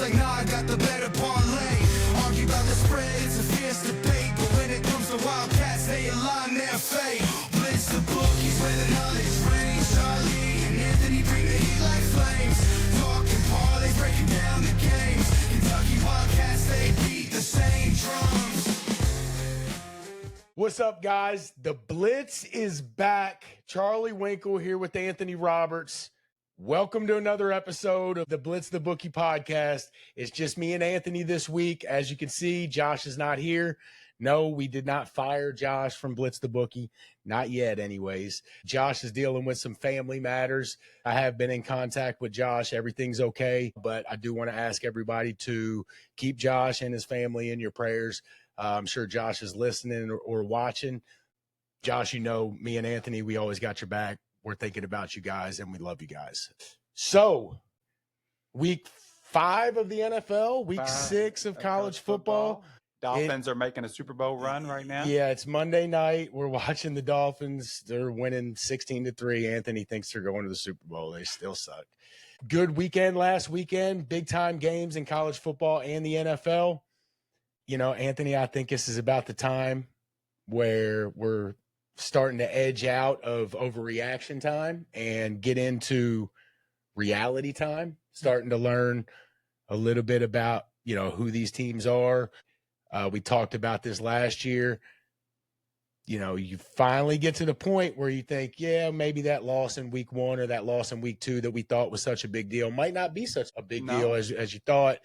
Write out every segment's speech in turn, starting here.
like, nah, I got the better parlay. Argue about the spread, it's a fierce debate. But when it comes to Wildcats, they align their fate. Blitz the bookies where the knowledge reigns. Charlie and Anthony bring the heat like flames. Talking parlays, breaking down the games. Kentucky Wildcats, they beat the same drums. What's up, guys? The Blitz is back. Charlie Winkle here with Anthony Roberts. Welcome to another episode of the Blitz the Bookie podcast. It's just me and Anthony this week. As you can see, Josh is not here. No, we did not fire Josh from Blitz the Bookie. Not yet, anyways. Josh is dealing with some family matters. I have been in contact with Josh. Everything's okay, but I do want to ask everybody to keep Josh and his family in your prayers. I'm sure Josh is listening or watching. Josh, you know, me and Anthony, we always got your back. We're thinking about you guys, and we love you guys. So, week 5 of the NFL, week 6 of college football. Dolphins are making a Super Bowl run right now. Yeah, it's Monday night. We're watching the Dolphins. They're winning 16-3. Anthony thinks they're going to the Super Bowl. They still suck. Good weekend last weekend. Big-time games in college football and the NFL. You know, Anthony, I think this is about the time where we're starting to edge out of overreaction time and get into reality time, starting to learn a little bit about, you know, who these teams are. We talked about this last year. You know, you finally get to the point where you think, yeah, maybe that loss in week 1 or that loss in week 2 that we thought was such a big deal might not be such a big deal as you thought.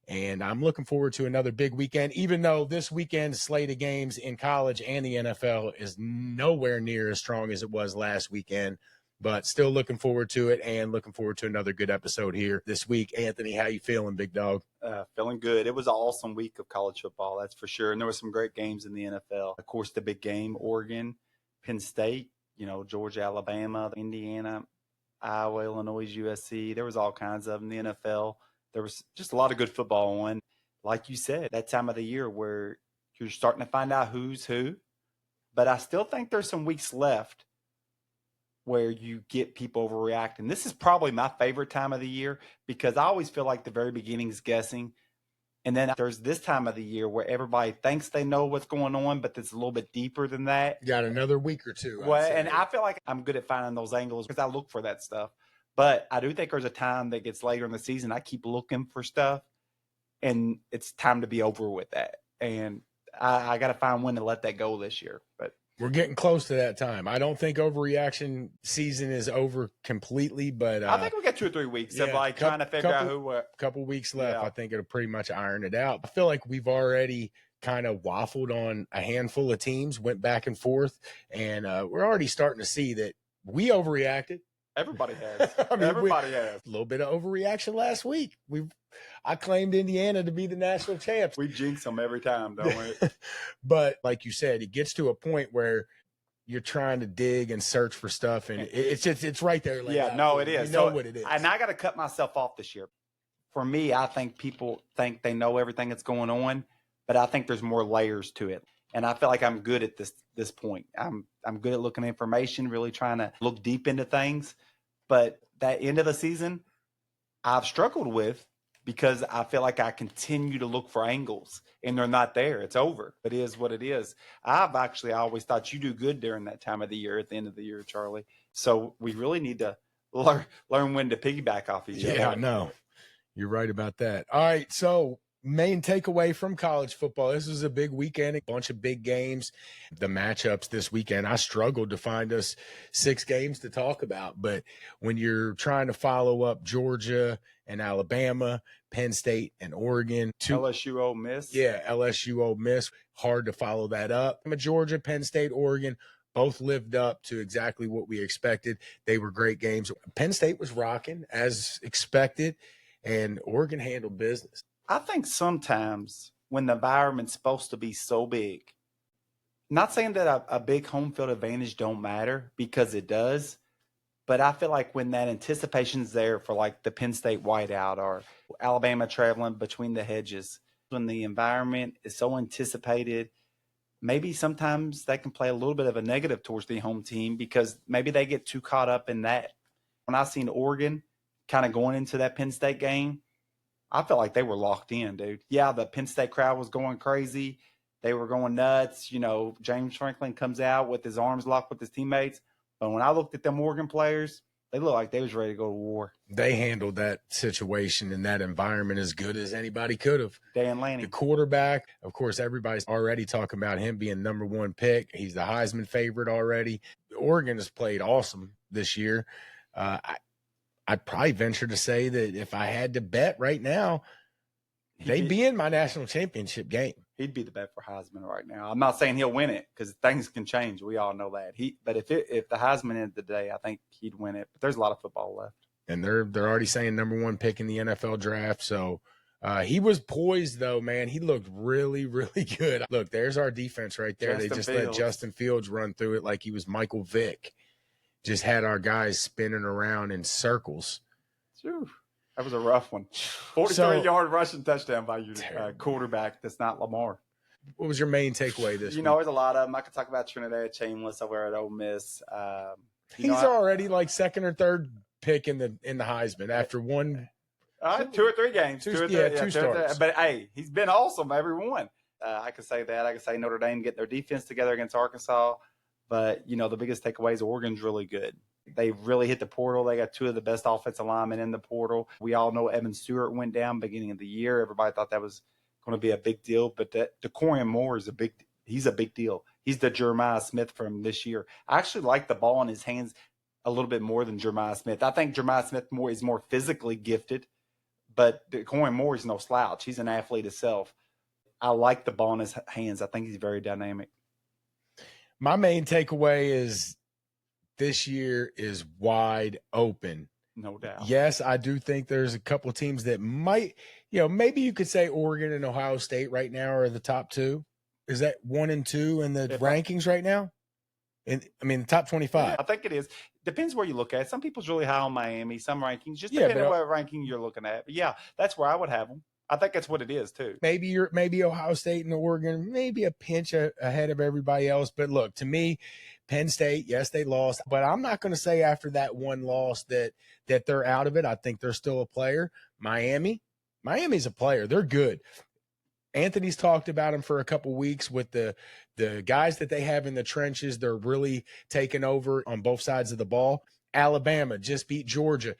And I'm looking forward to another big weekend, even though this weekend's slate of games in college and the NFL is nowhere near as strong as it was last weekend. But still looking forward to it and looking forward to another good episode here this week. Anthony, how you feeling, big dog? Feeling good. It was an awesome week of college football, that's for sure. And there were some great games in the NFL. Of course, the big game, Oregon, Penn State, you know, Georgia, Alabama, Indiana, Iowa, Illinois, USC. There was all kinds of them in the NFL. There was just a lot of good football on. Like you said, that time of the year where you're starting to find out who's who. But I still think there's some weeks left where you get people overreacting. This is probably my favorite time of the year because I always feel like the very beginning is guessing. And then there's this time of the year where everybody thinks they know what's going on, but it's a little bit deeper than that. You got another week or two. Well, and I feel like I'm good at finding those angles because I look for that stuff. But I do think there's a time that gets later in the season. I keep looking for stuff, and it's time to be over with that. And I got to find when to let that go this year. But we're getting close to that time. I don't think overreaction season is over completely, but I think we got 2 or 3 weeks of like trying to figure out who. Couple weeks left. Yeah. I think it'll pretty much iron it out. I feel like we've already kind of waffled on a handful of teams, went back and forth, and we're already starting to see that we overreacted. Everybody has. Everybody has. A little bit of overreaction last week. I claimed Indiana to be the national champs. We jinx them every time, don't we? But like you said, it gets to a point where you're trying to dig and search for stuff, and it's right there. Like, yeah, no, it is. You know what it is. And I got to cut myself off this year. For me, I think people think they know everything that's going on, but I think there's more layers to it. And I feel like I'm good at this point. I'm good at looking at information, really trying to look deep into things. But that end of the season, I've struggled with because I feel like I continue to look for angles, and they're not there. It's over. It is what it is. I always thought you do good during that time of the year, at the end of the year, Charlie. So we really need to learn when to piggyback off each other. Yeah, no, you're right about that. All right, so main takeaway from college football. This was a big weekend, a bunch of big games. The matchups this weekend, I struggled to find us 6 games to talk about. But when you're trying to follow up Georgia and Alabama, Penn State and Oregon. LSU Ole Miss. Yeah, LSU Ole Miss. Hard to follow that up. Georgia, Penn State, Oregon, both lived up to exactly what we expected. They were great games. Penn State was rocking as expected, and Oregon handled business. I think sometimes when the environment's supposed to be so big, not saying that a big home field advantage don't matter, because it does, but I feel like when that anticipation's there for like the Penn State whiteout or Alabama traveling between the hedges, when the environment is so anticipated, maybe sometimes that can play a little bit of a negative towards the home team because maybe they get too caught up in that. When I seen Oregon kind of going into that Penn State game, I felt like they were locked in, dude. Yeah, the Penn State crowd was going crazy. They were going nuts. James Franklin comes out with his arms locked with his teammates. But when I looked at them Oregon players, they looked like they was ready to go to war. They handled that situation and that environment as good as anybody could have. Dan Lanning. The quarterback, of course, everybody's already talking about him being number one pick. He's the Heisman favorite already. Oregon has played awesome this year. I'd probably venture to say that if I had to bet right now, they'd be in my national championship game. He'd be the bet for Heisman right now. I'm not saying he'll win it because things can change. We all know that. But if the Heisman ended the day, I think he'd win it. But there's a lot of football left. And they're already saying number one pick in the NFL draft. So he was poised, though, man. He looked really, really good. Look, there's our defense right there. They just let Justin Fields run through it like he was Michael Vick. Just had our guys spinning around in circles. Whew. That was a rough one. 43-yard rushing touchdown by your quarterback that's not Lamar. What was your main takeaway this week? There's a lot of them. I could talk about Trinidad Chambliss over at Ole Miss. He's already like second or third pick in the Heisman after one. 2 or 3 games. Two starts. But, hey, he's been awesome every one. I could say that. I could say Notre Dame getting their defense together against Arkansas. But, the biggest takeaway is Oregon's really good. They really hit the portal. They got 2 of the best offensive linemen in the portal. We all know Evan Stewart went down beginning of the year. Everybody thought that was going to be a big deal. But DeCorian Moore is he's a big deal. He's the Jeremiah Smith from this year. I actually like the ball in his hands a little bit more than Jeremiah Smith. I think Jeremiah Smith is more physically gifted. But DeCorian Moore is no slouch. He's an athlete himself. I like the ball in his hands. I think he's very dynamic. My main takeaway is this year is wide open. No doubt. Yes, I do think there's a couple of teams that might, maybe you could say Oregon and Ohio State right now are the top 2. Is that 1 and 2 in the rankings right now? The top 25. Yeah, I think it is. Depends where you look at it. Some people's really high on Miami, some rankings, just depending on what ranking you're looking at. But yeah, that's where I would have them. I think that's what it is too. Maybe Ohio State and Oregon, maybe a pinch ahead of everybody else. But look, to me, Penn State, yes, they lost, but I'm not going to say after that one loss that they're out of it. I think they're still a player. Miami's a player. They're good. Anthony's talked about them for a couple weeks with the guys that they have in the trenches. They're really taking over on both sides of the ball. Alabama just beat Georgia.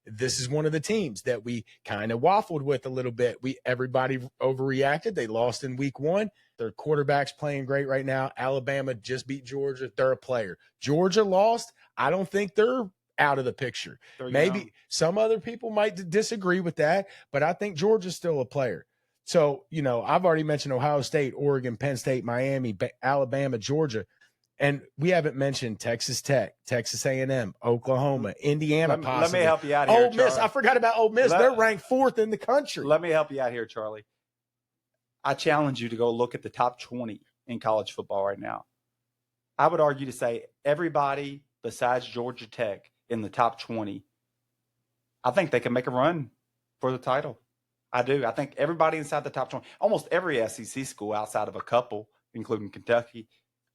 This is one of the teams that we kind of waffled with a little bit. Everybody overreacted. They lost in week 1. Their quarterback's playing great right now. Alabama just beat Georgia. They're a player. Georgia lost. I don't think they're out of the picture. Maybe some other people might disagree with that, but I think Georgia's still a player. So, I've already mentioned Ohio State, Oregon, Penn State, Miami, Alabama, Georgia. And we haven't mentioned Texas Tech, Texas A&M, Oklahoma, Indiana, possibly. Let me help you out here, Ole Miss. I forgot about Ole Miss. They're ranked 4th in the country. Let me help you out here, Charlie. I challenge you to go look at the top 20 in college football right now. I would argue to say everybody besides Georgia Tech in the top 20, I think they can make a run for the title. I do. I think everybody inside the top 20, almost every SEC school outside of a couple, including Kentucky,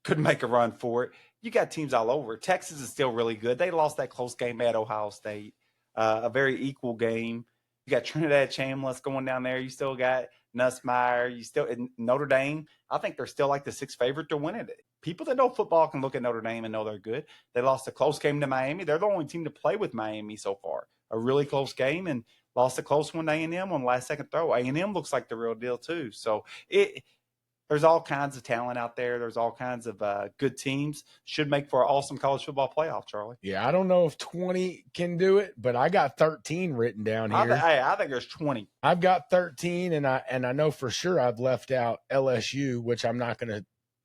could make a run for it. You got teams all over. Texas is still really good. They lost that close game at Ohio State, a very equal game. You got Trinidad Chambliss going down there. You still got Nussmeier. Notre Dame. I think they're still like the 6th favorite to win it. People that know football can look at Notre Dame and know they're good. They lost a close game to Miami. They're the only team to play with Miami so far. A really close game, and lost a close one to A&M on the last second throw. A&M looks like the real deal too. So there's all kinds of talent out there. There's all kinds of good teams. Should make for an awesome college football playoff, Charlie. Yeah, I don't know if 20 can do it, but I got 13 written down here. I think there's 20. I've got 13, and I know for sure I've left out LSU, which I'm not going to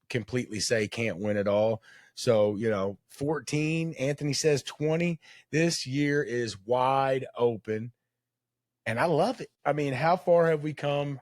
completely say can't win it all. So, 14. Anthony says 20. This year is wide open, and I love it. How far have we come?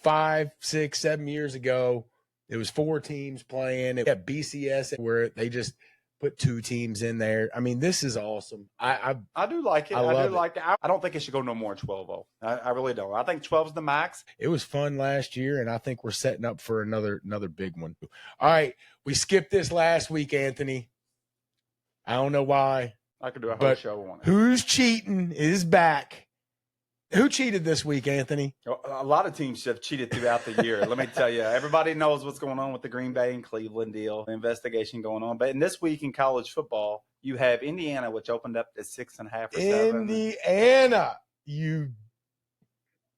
5, 6, 7 years ago, it was 4 teams playing. It had BCS where they just put 2 teams in there. This is awesome. I do like it. I do like it. I don't think it should go no more than 12-0. I really don't. I think 12 is the max. It was fun last year, and I think we're setting up for another big one. All right, we skipped this last week, Anthony. I don't know why. I could do a whole show on it. Who's Cheating is back. Who cheated this week, Anthony? A lot of teams have cheated throughout the year. Let me tell you, everybody knows what's going on with the Green Bay and Cleveland deal, investigation going on. But in this week in college football, you have Indiana, which opened up at 6.5 or 7. Indiana, you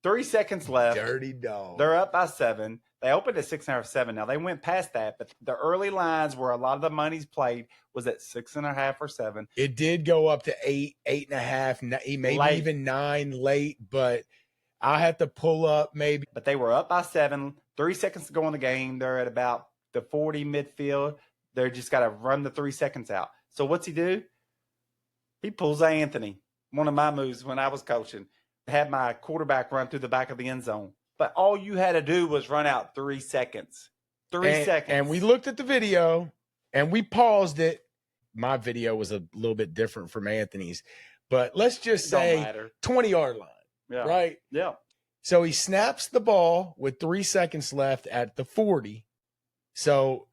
3 seconds left. dirty dog. They're up by 7. They opened at 6.5 or 7. Now they went past that, but the early lines where a lot of the money's played was at 6.5 or 7. It did go up to 8, 8.5, maybe Late. even 9 late, but I had to pull up maybe. But they were up by 7. 3 seconds to go in the game. They're at about the 40 midfield. They're just got to run the 3 seconds out. So what's he do? He pulls Anthony. One of my moves when I was coaching. Had my quarterback run through the back of the end zone. But all you had to do was run out 3 seconds. 3 seconds. And we looked at the video and we paused it. My video was a little bit different from Anthony's, but let's just say 20-yard line, Yeah. right? Yeah. So he snaps the ball with 3 seconds left at the 40. So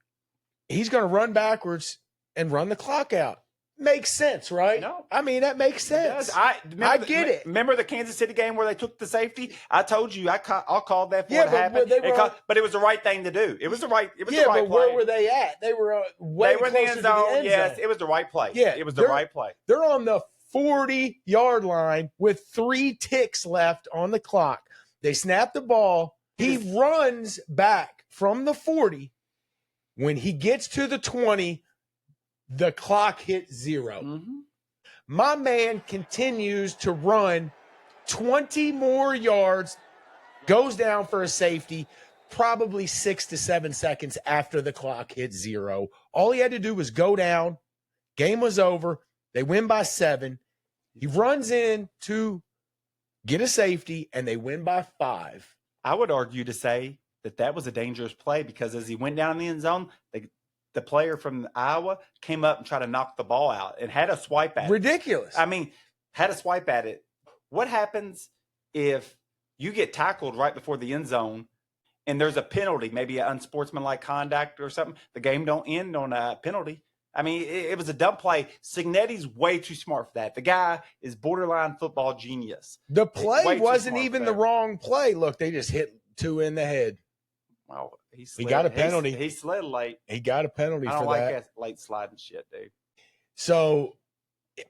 he's going to run backwards and run the clock out. Makes sense, right? No. I mean, that makes sense. I get it. Remember the Kansas City game where they took the safety? I told you, I'll call that for Yeah, what happened. but But it was the right thing to do. It was the right. It was yeah, the right but play. where were they at? They were way They were in closer the end to zone. the end Yes, zone. it was the right play. Yeah, it was the right play. They're on the 40-yard line with 3 ticks left on the clock. They snap the ball. He runs back from the 40. When he gets to the 20, the clock hits 0. Mm-hmm. My man continues to run 20 more yards, goes down for a safety, probably 6 to 7 seconds after the clock hit 0. All he had to do was go down. Game was over. They win by 7. He runs in to get a safety, and they win by 5. I would argue to say that was a dangerous play because as he went down in the end zone, the player from Iowa came up and tried to knock the ball out and had a swipe at it. Ridiculous. I mean, had a swipe at it. What happens if you get tackled right before the end zone and there's a penalty, maybe an unsportsmanlike conduct or something? The game don't end on a penalty. I mean, it was a dumb play. Signetti's way too smart for that. The guy is borderline football genius. The play Way too wasn't smart even for the that. wrong play. Look, they just hit 2 in the head. Well, He got a penalty. He slid late. He got a penalty I don't for like that. that late sliding shit, dude. So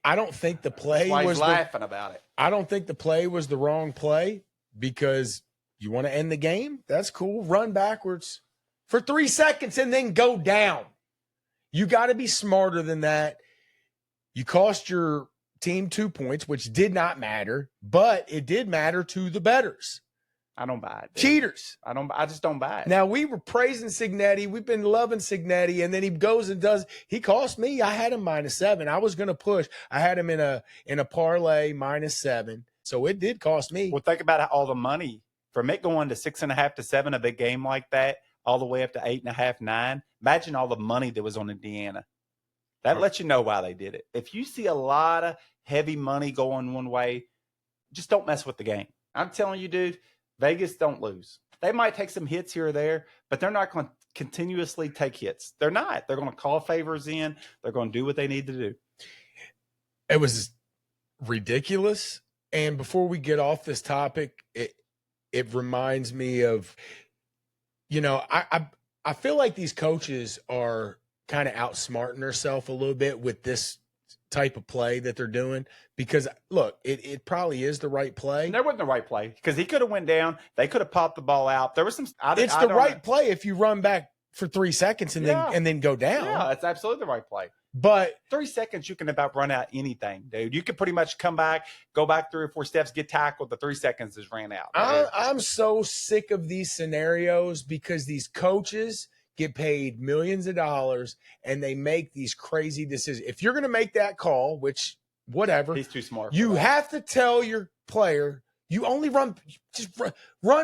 I don't think the play That's why was he's laughing about it. I don't think the play was the wrong play because you want to end the game. That's cool. Run backwards for 3 seconds and then go down. You got to be smarter than that. You cost your team 2 points, which did not matter, but it did matter to the bettors. I don't buy it. Dude. Cheaters. I just don't buy it. Now, we were praising Signetti. We've been loving Signetti, and then he goes and does. He cost me. I had him -7. I was going to push. I had him in a parlay -7. So it did cost me. Well, think about all the money from it going to 6.5 to 7, a big game like that, all the way up to 8.5, 9. Imagine all the money that was on Indiana. That lets you know why they did it. If you see a lot of heavy money going one way, just don't mess with the game. I'm telling you, dude, Vegas don't lose. They might take some hits here or there, but they're not going to continuously take hits. They're not. They're going to call favors in. They're going to do what they need to do. It was ridiculous. And before we get off this topic, it reminds me of, I feel like these coaches are kind of outsmarting themselves a little bit with this type of play that they're doing because look, it probably is the right play. And there wasn't the right play because he could have went down. They could have popped the ball out. There was some. It's the right play if you run back for 3 seconds and then go down. Yeah, that's absolutely the right play. But 3 seconds, you can about run out anything, dude. You could pretty much come back, go back 3 or 4 steps, get tackled. The 3 seconds is ran out. I'm so sick of these scenarios because these coaches get paid millions of dollars and they make these crazy decisions. If you're going to make that call, which whatever, he's too smart. You have to tell your player you only run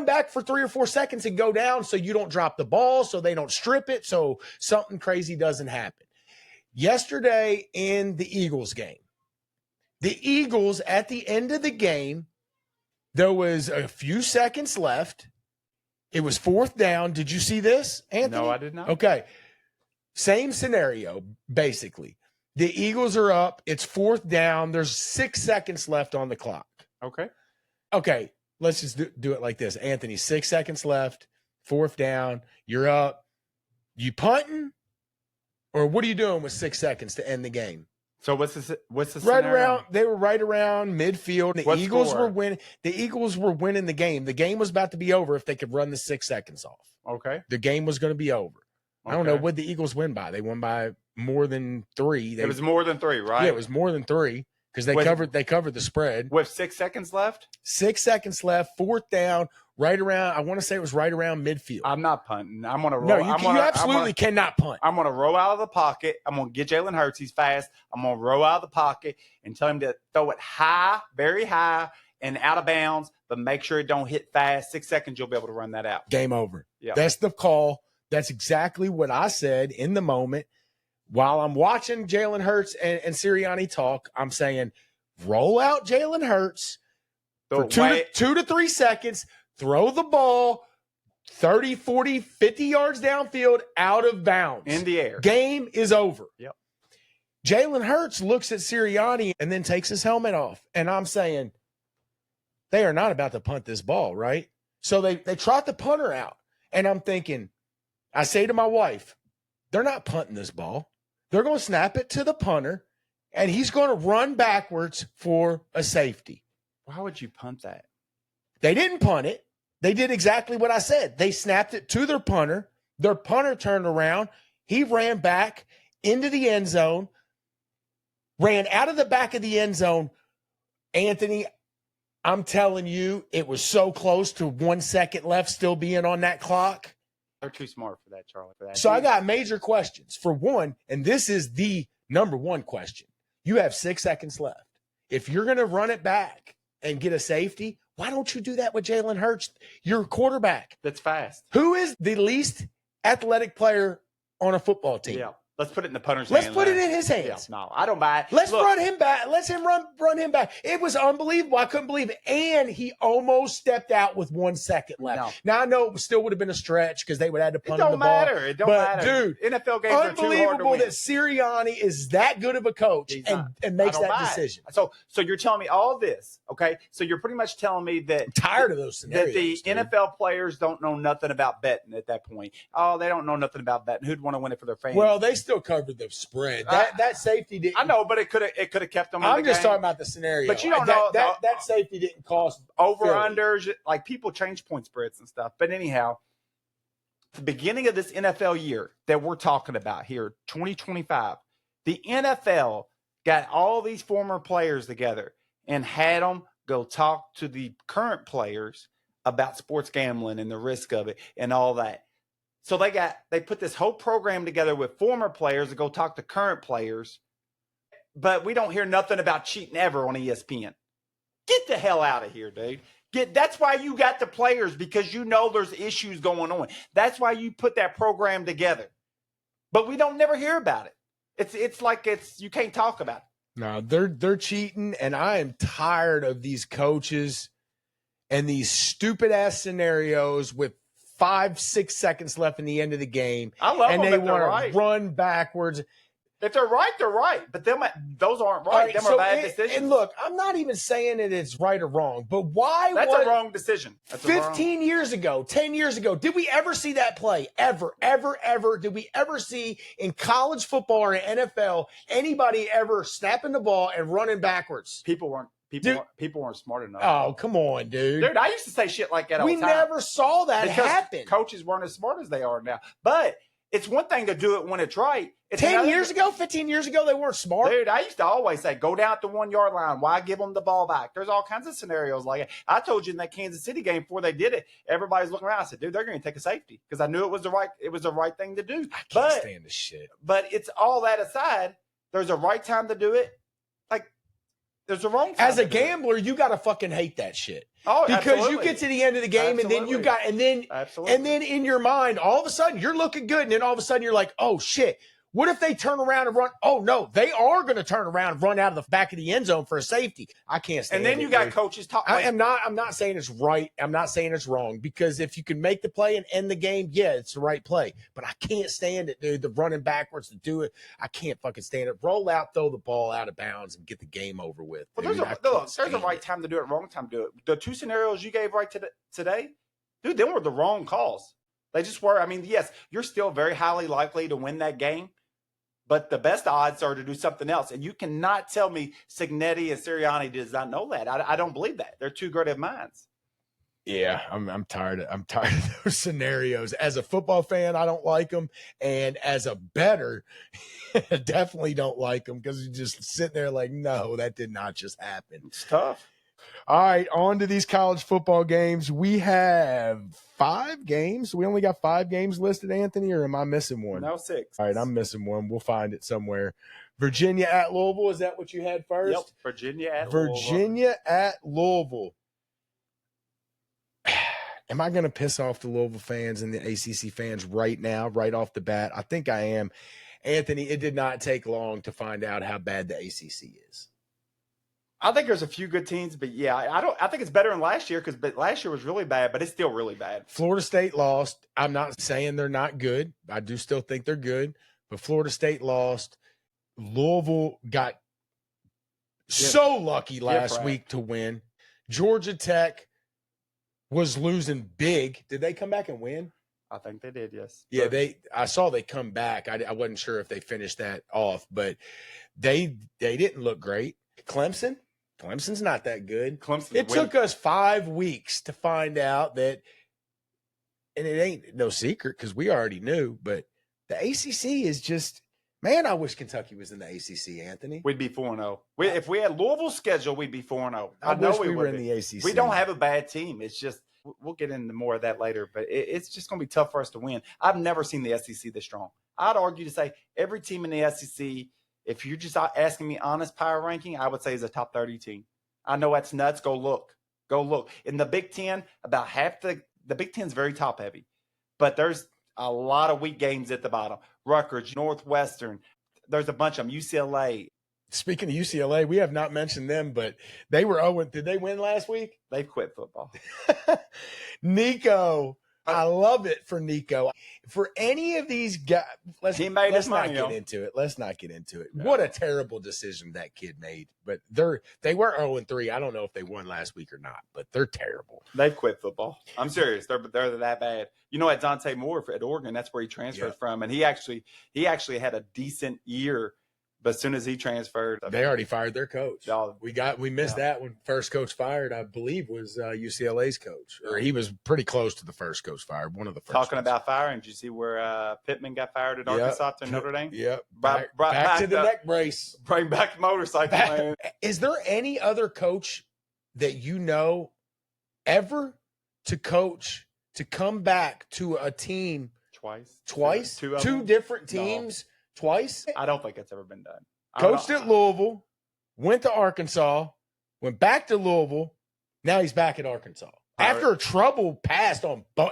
back for 3 or 4 seconds and go down so you don't drop the ball, so they don't strip it, so something crazy doesn't happen. Yesterday in the Eagles game, the Eagles at the end of the game, there was a few seconds left. It was 4th down. Did you see this, Anthony? No, I did not. Okay. Same scenario, basically. The Eagles are up. It's 4th down. There's 6 seconds left on the clock. Okay. Okay, let's just do it like this. Anthony, 6 seconds left, 4th down, you're up. You punting? Or what are you doing with 6 seconds to end the game? So what's the Right scenario? around, they were right around midfield. The What Eagles score? were winning. The Eagles were winning the game. The game was about to be over if they could run the 6 seconds off. Okay. The game was going to be over. I don't know Okay. what the Eagles win by. They won by more than 3. It was more than 3, right? Yeah, it was more than 3 because they covered the spread. With 6 seconds left? 6 seconds left, 4th down, right around. I want to say it was right around midfield. I'm not punting. I'm going to roll. No, you absolutely cannot punt. I'm going to roll out of the pocket. I'm going to get Jalen Hurts. He's fast. I'm going to roll out of the pocket and tell him to throw it high, very high, and out of bounds, but make sure it don't hit fast. 6 seconds, you'll be able to run that out. Game over. Yeah. That's the call. That's exactly what I said in the moment. While I'm watching Jalen Hurts and Sirianni talk, I'm saying, roll out Jalen Hurts for 2 to 3 seconds, throw the ball 30, 40, 50 yards downfield out of bounds. In the air. Game is over. Yep. Jalen Hurts looks at Sirianni and then takes his helmet off. And I'm saying, they are not about to punt this ball, right? So they trot the punter out. And I'm thinking, I say to my wife, they're not punting this ball. They're going to snap it to the punter, and he's going to run backwards for a safety. Why would you punt that? They didn't punt it. They did exactly what I said. They snapped it to their punter. Their punter turned around. He ran back into the end zone, ran out of the back of the end zone. Anthony, I'm telling you, it was so close to 1 second left still being on that clock. They're too smart for that, Charlie. For that. So I got major questions. For one, and this is the number one question. You have 6 seconds left. If you're going to run it back and get a safety, why don't you do that with Jalen Hurts, your quarterback? That's fast. Who is the least athletic player on a football team? Yeah. Let's put it in the punter's Let's hand. put it in his hands. Yeah, no, I don't buy it. Let's Look, run him back. Let's him run him back. It was unbelievable. I couldn't believe it. And he almost stepped out with 1 second left. No. Now I know it still would have been a stretch because they would have had to It punt him the don't ball. matter. It don't But, matter. dude, NFL games are too hard to unbelievable win. that Sirianni is that good of a coach He's and not. makes I don't that buy it. decision. So you're telling me all this, okay? So you're pretty much telling me that I'm tired of those that scenarios. the dude. NFL players don't know nothing about betting at that point. Oh, they don't know nothing about betting. Who'd want to win it for their fans? Well, they still covered the spread. That safety didn't. I know, but it could have kept them. In I'm the just game. talking about the scenario. But you don't know that safety didn't cost over Philly. unders. Like people change point spreads and stuff. But anyhow, the beginning of this NFL year that we're talking about here, 2025, the NFL got all these former players together and had them go talk to the current players about sports gambling and the risk of it and all that. So they put this whole program together with former players to go talk to current players, but we don't hear nothing about cheating ever on ESPN. Get the hell out of here, dude. That's why you got the players, because you know there's issues going on. That's why you put that program together. But we don't never hear about it. It's like you can't talk about it. No, they're cheating, and I am tired of these coaches and these stupid ass scenarios with 5-6 seconds left in the end of the game. I love and them they if they're want right. to run backwards. If they're right, they're right. But those aren't All right. right, Them so are bad decisions. And look, I'm not even saying that it's right or wrong, but why? That's a wrong decision. That's 15 years ago, 10 years ago, did we ever see that play? Ever? Did we ever see in college football or NFL anybody ever snapping the ball and running backwards? People weren't smart enough. Oh, come on, dude. Dude, I used to say shit like that all the We time. never saw that Because happen. coaches weren't as smart as they are now. But it's one thing to do it when it's right. It's 10 another years thing- ago, 15 years ago, they weren't smart. Dude, I used to always say, go down at the 1 yard line. Why give them the ball back? There's all kinds of scenarios like that. I told you in that Kansas City game before they did it, everybody's looking around. I said, dude, they're going to take a safety because I knew it was the right thing to do. I can't stand this shit. But it's all that aside. There's a right time to do it. Like there's a wrong time. As a to do it. gambler, you got to fucking hate that shit. Oh, Because absolutely. you get to the end of the game and then Absolutely. and then Absolutely. in your mind, all of a sudden you're looking good, and then all of a sudden you're like, oh shit, What if they turn around and run? Oh, no, they are going to turn around and run out of the back of the end zone for a safety. I can't stand it. And then you got coaches talking. I'm not saying it's right. I'm not saying it's wrong, because if you can make the play and end the game, yeah, it's the right play. But I can't stand it, dude. The running backwards to do it, I can't fucking stand it. Roll out, throw the ball out of bounds, and get the game over with. Well, there's a right time to do it, wrong time to do it. The two scenarios you gave right today, dude, they were the wrong calls. They just were. I mean, yes, you're still very highly likely to win that game, but the best odds are to do something else. And you cannot tell me Cignetti and Sirianni does not know that. I don't believe that. They're two great minds. Yeah, I'm tired. I'm tired of those scenarios. As a football fan, I don't like them, and as a bettor, I definitely don't like them, because you just sit there like, no, that did not just happen. It's tough. All right, on to these college football games. We have 5 games. We only got 5 games listed, Anthony, or am I missing one? No, 6. All right, I'm missing one. We'll find it somewhere. Virginia at Louisville. Is that what you had first? Yep, Virginia at Louisville. Am I going to piss off the Louisville fans and the ACC fans right now, right off the bat? I think I am. Anthony, it did not take long to find out how bad the ACC is. I think there's a few good teams, but yeah, I think it's better than last year, because last year was really bad, but it's still really bad. Florida State lost. I'm not saying they're not good. I do still think they're good, but Florida State lost. Louisville got so lucky last week to win. Georgia Tech was losing big. Did they come back and win? I think they did, yes. Yeah, I saw they come back. I wasn't sure if they finished that off, but they didn't look great. Clemson's not that good. It took us 5 weeks to find out that, and it ain't no secret because we already knew, but the ACC is just, man, I wish Kentucky was in the ACC, Anthony. We'd be 4-0. If we had Louisville's schedule, we'd be 4-0. I know we were in the ACC. We don't have a bad team. It's just, we'll get into more of that later, but it's just going to be tough for us to win. I've never seen the SEC this strong. I'd argue to say every team in the SEC, if you're just asking me honest power ranking, I would say is a top 30 team. I know that's nuts. Go look. In the Big Ten, about half the Big Ten's very top heavy, but there's a lot of weak games at the bottom. Rutgers, Northwestern, there's a bunch of them. UCLA. Speaking of UCLA, we have not mentioned them, but they were 0. Did they win last week? They've quit football. Nico. I love it for Nico. For any of these guys, let's not get into it. Let's not get into it. No. What a terrible decision that kid made. But they were 0-3. I don't know if they won last week or not, but they're terrible. They've quit football. I'm serious. They're that bad. You know, at Dante Moore at Oregon, that's where he transferred from, and he actually had a decent year. But as soon as he transferred, they already fired their coach. We missed that when first coach fired, I believe, was UCLA's coach, or he was pretty close to the first coach fired. One of the first. Talking about firing, did you see where Pittman got fired at Arkansas to Notre Dame? Yep. Back to the neck brace. Bring back the motorcycle, man. Is there any other coach that you know ever to coach to come back to a team twice? Two different teams. No. Twice? I don't think it's ever been done. Coached at Louisville, went to Arkansas, went back to Louisville. Now he's back at Arkansas. After a trouble past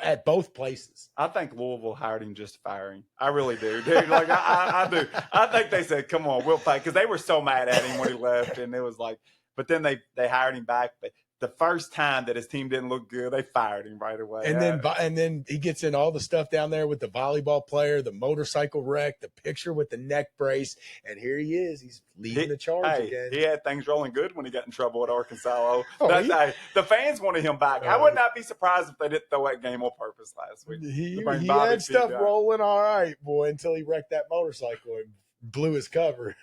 at both places. I think Louisville hired him just to fire him. I really do, dude. Like I do. I think they said, "Come on, we'll pay," because they were so mad at him when he left, and it was like. But then they hired him back. But the first time that his team didn't look good, they fired him right away. And then he gets in all the stuff down there with the volleyball player, the motorcycle wreck, the picture with the neck brace, and here he is. He's leading the charge again. He had things rolling good when he got in trouble at Arkansas. The fans wanted him back. I would not be surprised if they didn't throw that game on purpose last week. He had stuff rolling all right, boy, until he wrecked that motorcycle and blew his cover.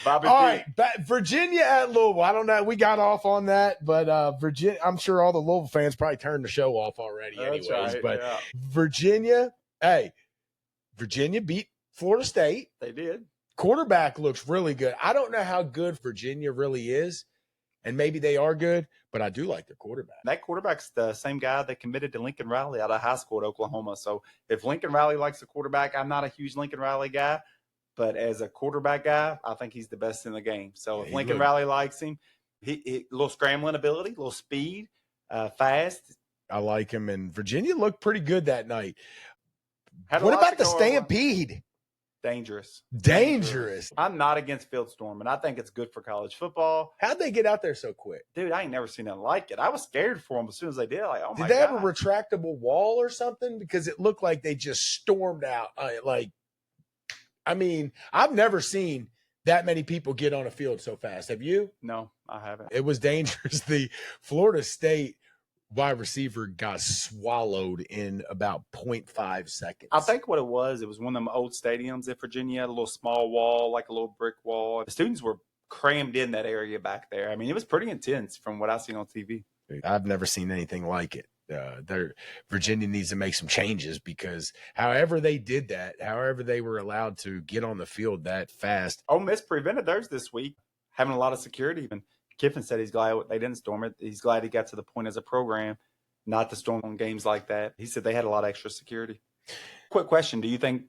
All right, Virginia at Louisville. I don't know. We got off on that, but Virginia. I'm sure all the Louisville fans probably turned the show off already, anyways. Right, but Virginia beat Florida State. They did. Quarterback looks really good. I don't know how good Virginia really is, and maybe they are good, but I do like their quarterback. That quarterback's the same guy that committed to Lincoln Riley out of high school at Oklahoma. So if Lincoln Riley likes the quarterback, I'm not a huge Lincoln Riley guy. But as a quarterback guy, I think he's the best in the game. So if Lincoln Riley likes him, he little scrambling ability, little speed, fast. I like him. And Virginia looked pretty good that night. Had a What lot about to the go over. Stampede? Dangerous. Dangerous. I'm not against field storming. I think it's good for college football. How'd they get out there so quick? Dude, I ain't never seen nothing like it. I was scared for them as soon as they did. Like, oh my Did they have a God. retractable wall or something? Because it looked like they just stormed out. I've never seen that many people get on a field so fast. Have you? No, I haven't. It was dangerous. The Florida State wide receiver got swallowed in about 0.5 seconds. I think what it was one of them old stadiums in Virginia, a little small wall, like a little brick wall. The students were crammed in that area back there. I mean, it was pretty intense from what I've seen on TV. I've never seen anything like it. Virginia needs to make some changes because however they did that, however they were allowed to get on the field that fast. Ole Miss prevented theirs this week, having a lot of security. Even Kiffin said he's glad they didn't storm it. He's glad he got to the point as a program not to storm on games like that. He said they had a lot of extra security. Quick question. Do you think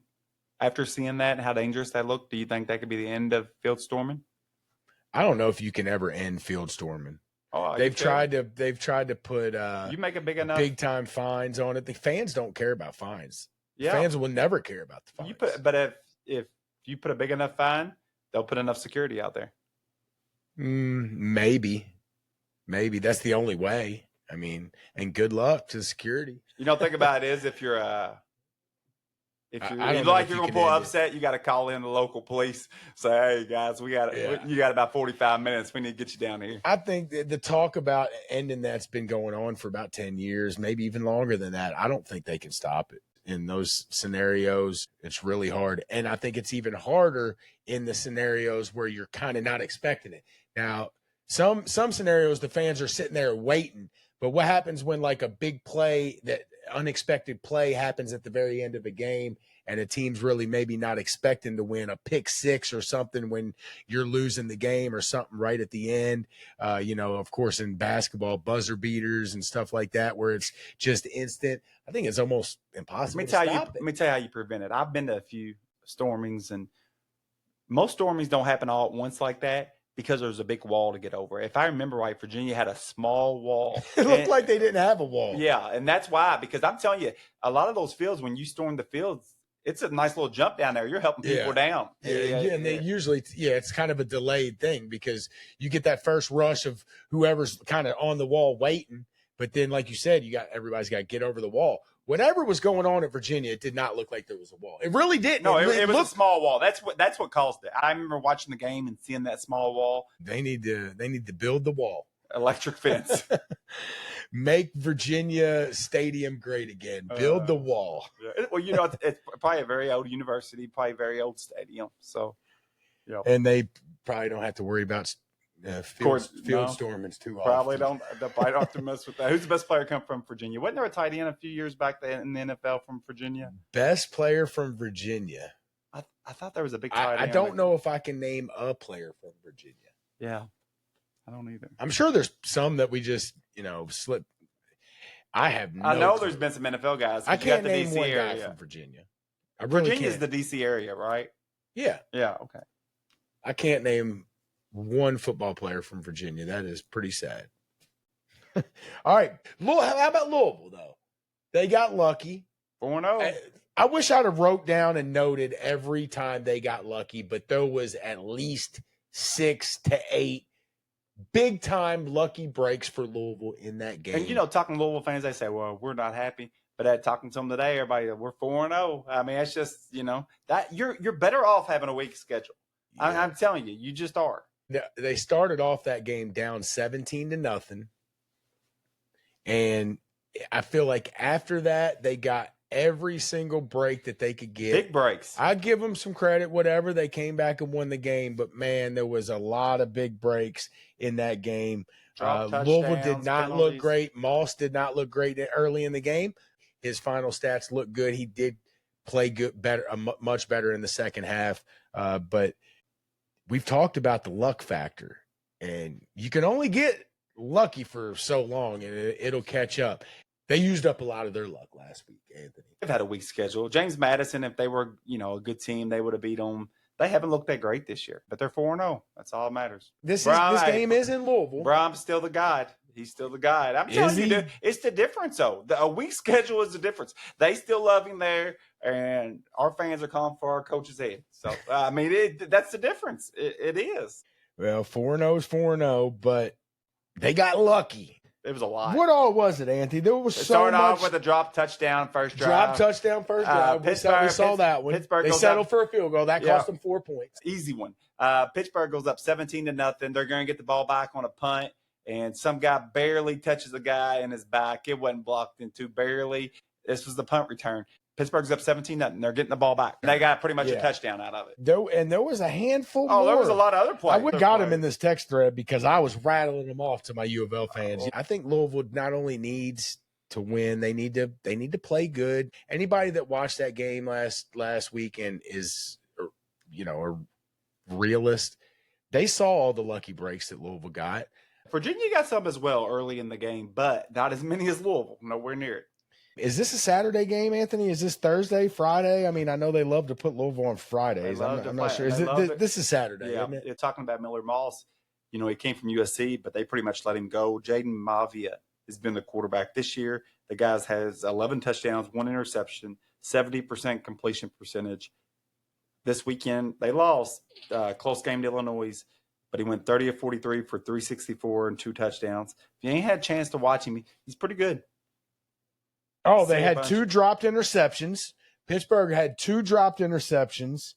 after seeing that and how dangerous that looked, do you think that could be the end of field storming? I don't know if you can ever end field storming. Oh, they've tried to put you make a big time fines on it. The fans don't care about fines. Yeah. Fans will never care about the fines. But if you put a big enough fine, they'll put enough security out there. Maybe that's the only way. I mean, and good luck to security. Think about it is if you're If you like you're gonna pull upset, you got to call in the local police. Say, hey guys, you got about 45 minutes. We need to get you down here. I think the talk about ending that's been going on for about 10 years, maybe even longer than that. I don't think they can stop it. In those scenarios, it's really hard. And I think it's even harder in the scenarios where you're kind of not expecting it. Now, some scenarios, the fans are sitting there waiting. But what happens when like a big play, that unexpected play happens at the very end of a game and a team's really maybe not expecting to win, a pick six or something when you're losing the game or something right at the end? Of course, in basketball, buzzer beaters and stuff like that, where it's just instant. I think it's almost impossible to stop it. Let me tell you how you prevent it. I've been to a few stormings, and most stormings don't happen all at once like that, because there's a big wall to get over. If I remember right, Virginia had a small wall. It looked like they didn't have a wall. Yeah, and that's why, because I'm telling you, a lot of those fields, when you storm the fields, it's a nice little jump down there. You're helping people down. And they usually, it's kind of a delayed thing, because you get that first rush of whoever's kind of on the wall waiting. But then, like you said, everybody's got to get over the wall. Whatever was going on at Virginia, it did not look like there was a wall. It really didn't. No, it was a small wall. That's what caused it. I remember watching the game and seeing that small wall. They need to build the wall. Electric fence. Make Virginia Stadium great again. Build the wall. Yeah. Well, it's probably a very old university, probably a very old stadium. So, and they probably don't have to worry about field stormings too often. Probably don't have to mess with that. Who's the best player come from Virginia? Wasn't there a tight end a few years back in the NFL from Virginia? Best player from Virginia. I thought there was a big tight end. I don't know if I can name a player from Virginia. Yeah, I don't either. I'm sure there's some that we just slip. I know there's been some NFL guys. I can't name one guy from Virginia. Virginia's the DC area, right? Yeah. Yeah. Okay. I can't name one football player from Virginia. That is pretty sad. All right. How about Louisville, though? They got lucky. 4-0. I wish I'd have wrote down and noted every time they got lucky, but there was at least 6 to 8 big-time lucky breaks for Louisville in that game. And, talking to Louisville fans, they say, well, we're not happy. But talking to them today, everybody, we're 4-0. I mean, it's just, that you're better off having a weak schedule. Yeah. I'm telling you, you just are. They started off that game down 17-0. And I feel like after that, they got every single break that they could get. Big breaks. I give them some credit, whatever. They came back and won the game. But, man, there was a lot of big breaks in that game. Louisville did not look great. Moss did not look great early in the game. His final stats looked good. He did play much better in the second half. But we've talked about the luck factor, and you can only get lucky for so long, and it'll catch up. They used up a lot of their luck last week, Anthony. They've had a weak schedule. James Madison, if they were, a good team, they would have beat them. They haven't looked that great this year, but they're 4-0. That's all that matters. This game is in Louisville. Brom's still the god. He's still the guy. And I'm Is telling you, he? dude, it's the difference, though. A weak schedule is the difference. They still love him there, and our fans are calling for our coach's head. So, I mean, that's the difference. It is. Well, 4-0 is 4-0, but they got lucky. It was a lot. What all was it, Anthony? There was It so started much. off with a drop touchdown first drive. Drop touchdown first drive. We saw that one. Pittsburgh They goes settled up, for a field goal. That cost them 4 points. easy one. Pittsburgh goes up 17-0. They're going to get the ball back on a punt, and some guy barely touches a guy in his back. It wasn't blocked into barely. This was the punt return. Pittsburgh's up 17-0. They're getting the ball back. They got pretty much a touchdown out of it. There was a handful more. There was a lot of other plays. I would have got him in this text thread because I was rattling them off to my U of L fans. I think Louisville not only needs to win, they need to play good. Anybody that watched that game last weekend is, a realist. They saw all the lucky breaks that Louisville got. Virginia got some as well early in the game, but not as many as Louisville. Nowhere near it. Is this a Saturday game, Anthony? Is this Thursday, Friday? I mean, I know they love to put Louisville on Fridays. I'm not sure. This is Saturday, isn't it? You're talking about Miller Moss. He came from USC, but they pretty much let him go. Jaden Mavia has been the quarterback this year. The guy has 11 touchdowns, 1 interception, 70% completion percentage. This weekend, they lost. Close game to Illinois, but he went 30 of 43 for 364 and 2 touchdowns. If you ain't had a chance to watch him, he's pretty good. Oh, they had 2 dropped interceptions. Pittsburgh had 2 dropped interceptions.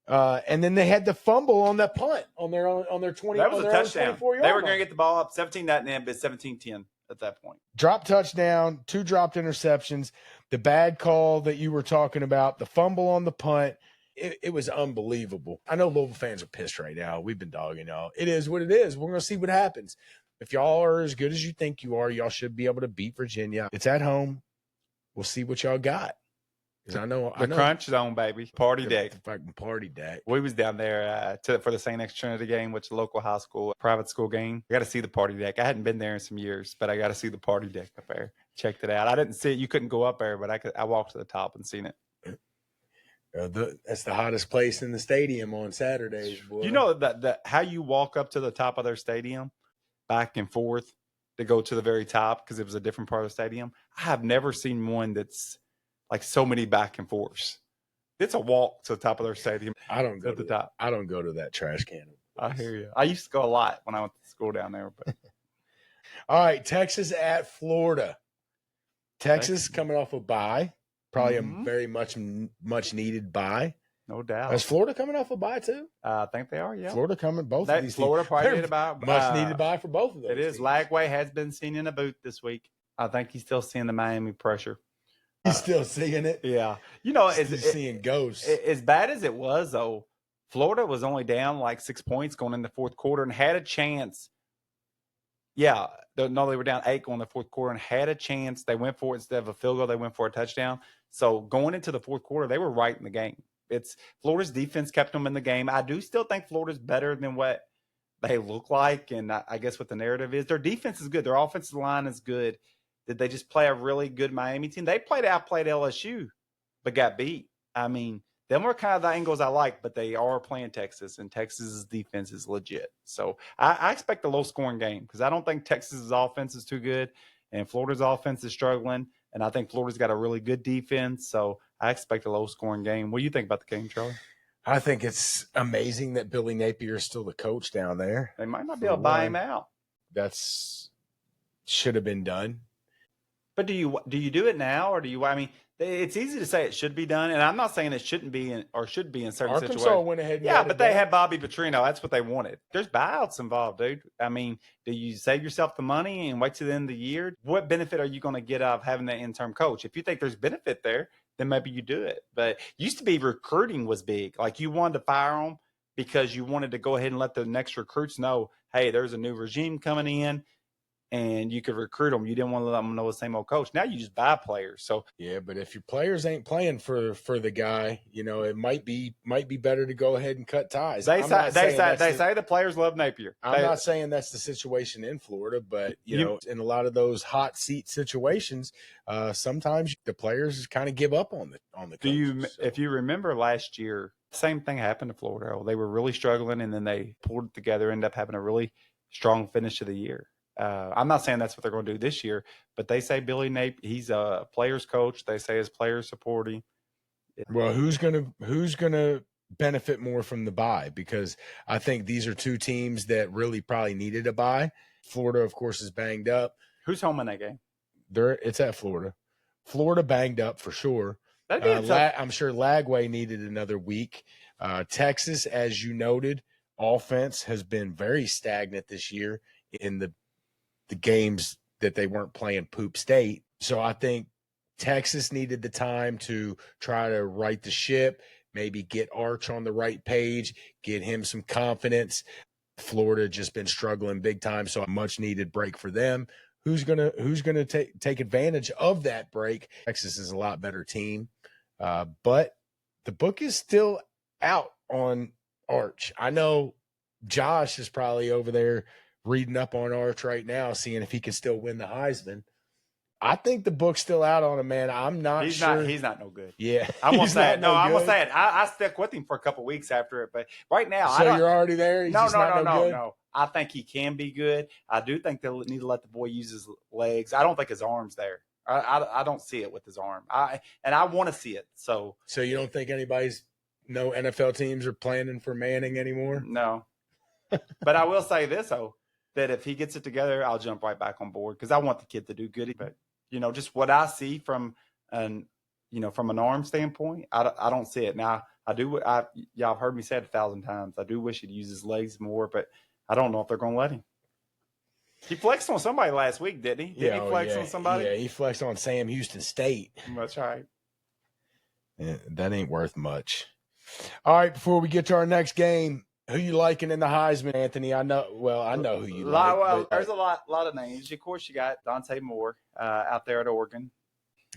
And then they had the fumble on that punt on their 20. That was a touchdown. They were going to get the ball up 17-0, but 17-10 at that point. Drop touchdown, 2 dropped interceptions, the bad call that you were talking about, the fumble on the punt. It was unbelievable. I know Louisville fans are pissed right now. We've been dogging y'all. It is what it is. We're going to see what happens. If y'all are as good as you think you are, y'all should be able to beat Virginia. It's at home. We'll see what y'all got. Because I know crunch zone, baby. Party day. Fucking party day. We was down there for the St. X Trinity game, which is a local high school, private school game. I got to see the party deck. I hadn't been there in some years, but I got to see the party deck up there. Checked it out. I didn't see it. You couldn't go up there, but I walked to the top and seen it. That's the hottest place in the stadium on Saturdays, boy. You know that how you walk up to the top of their stadium, back and forth to go to the very top because it was a different part of the stadium. I have never seen one that's like so many back and forths. It's a walk to the top of their stadium. I don't go to the top. I don't go to that trash can. I hear you. I used to go a lot when I went to school down there. But all right, Texas at Florida. Texas coming off a bye. Probably a very much needed bye. No doubt. Is Florida coming off a bye too? I think they are, yeah. Florida coming, both of these Florida teams. probably needed a bye. Much needed bye for both of those. It is. Teams. Lagway has been seen in a boot this week. I think he's still seeing the Miami pressure. He's still seeing it? Yeah. Seeing ghosts. As bad as it was, though, Florida was only down like 6 points going in the fourth quarter and had a chance. Yeah. They were down 8 going in the fourth quarter and had a chance. They went for it instead of a field goal. They went for a touchdown. So going into the fourth quarter, they were right in the game. It's Florida's defense kept them in the game. I do still think Florida's better than what they look like. And I guess what the narrative is, their defense is good. Their offensive line is good. Did they just play a really good Miami team? They outplayed LSU, but got beat. I mean, them were kind of the angles I like, but they are playing Texas, and Texas's defense is legit. So I expect a low-scoring game because I don't think Texas's offense is too good, and Florida's offense is struggling, and I think Florida's got a really good defense. So I expect a low-scoring game. What do you think about the game, Charlie? I think it's amazing that Billy Napier is still the coach down there. They might not be able to buy him out. That's should have been done. But do you do it now, or do you? I mean, it's easy to say it should be done, and I'm not saying it shouldn't be or should be in certain situations. Arkansas went ahead and but they had Bobby Petrino. That's what they wanted. There's buyouts involved, dude. I mean, do you save yourself the money and wait till the end of the year? What benefit are you going to get out of having that interim coach? If you think there's benefit there, then maybe you do it. But used to be recruiting was big. Like you wanted to fire them because you wanted to go ahead and let the next recruits know, hey, there's a new regime coming in. And you could recruit them. You didn't want to let them know the same old coach. Now you just buy players. So yeah, but if your players ain't playing for the guy, it might be better to go ahead and cut ties. They say the players love Napier. I'm not saying that's the situation in Florida, but in a lot of those hot seat situations, sometimes the players kind of give up on the coaches. If you remember last year, same thing happened to Florida. They were really struggling, and then they pulled it together, ended up having a really strong finish of the year. I'm not saying that's what they're going to do this year, but they say Billy Napier, he's a player's coach. They say his players support him. Well, who's gonna benefit more from the bye? Because I think these are two teams that really probably needed a bye. Florida, of course, is banged up. Who's home in that game? It's at Florida. Florida banged up for sure. That'd be a tough. I'm sure Lagway needed another week. Texas, as you noted, offense has been very stagnant this year in the games that they weren't playing Poop State. So I think Texas needed the time to try to right the ship, maybe get Arch on the right page, get him some confidence. Florida just been struggling big time, so a much needed break for them. Who's gonna take advantage of that break? Texas is a lot better team, but the book is still out on Arch. I know Josh is probably over there reading up on Arch right now, seeing if he can still win the Heisman. I think the book's still out on him, man. I'm not sure. He's not no good. Yeah. I'm going to say it. No, I'm going to say it. I stuck with him for a couple weeks after it, but right now. So you're already there? No. I think he can be good. I do think they'll need to let the boy use his legs. I don't think his arm's there. I don't see it with his arm. I want to see it. So you don't think no NFL teams are planning for Manning anymore? No. But I will say this, though, that if he gets it together, I'll jump right back on board because I want the kid to do good. But, just what I see from an arm standpoint, I don't see it. Now, y'all have heard me say it 1,000 times. I do wish he'd use his legs more, but I don't know if they're going to let him. He flexed on somebody last week, didn't he? Did he flex on somebody? Yeah, he flexed on Sam Houston State. That's right. Yeah, that ain't worth much. All right, before we get to our next game, who you liking in the Heisman, Anthony? I know who you like. Well, there's a lot of names. Of course, you got Dante Moore out there at Oregon.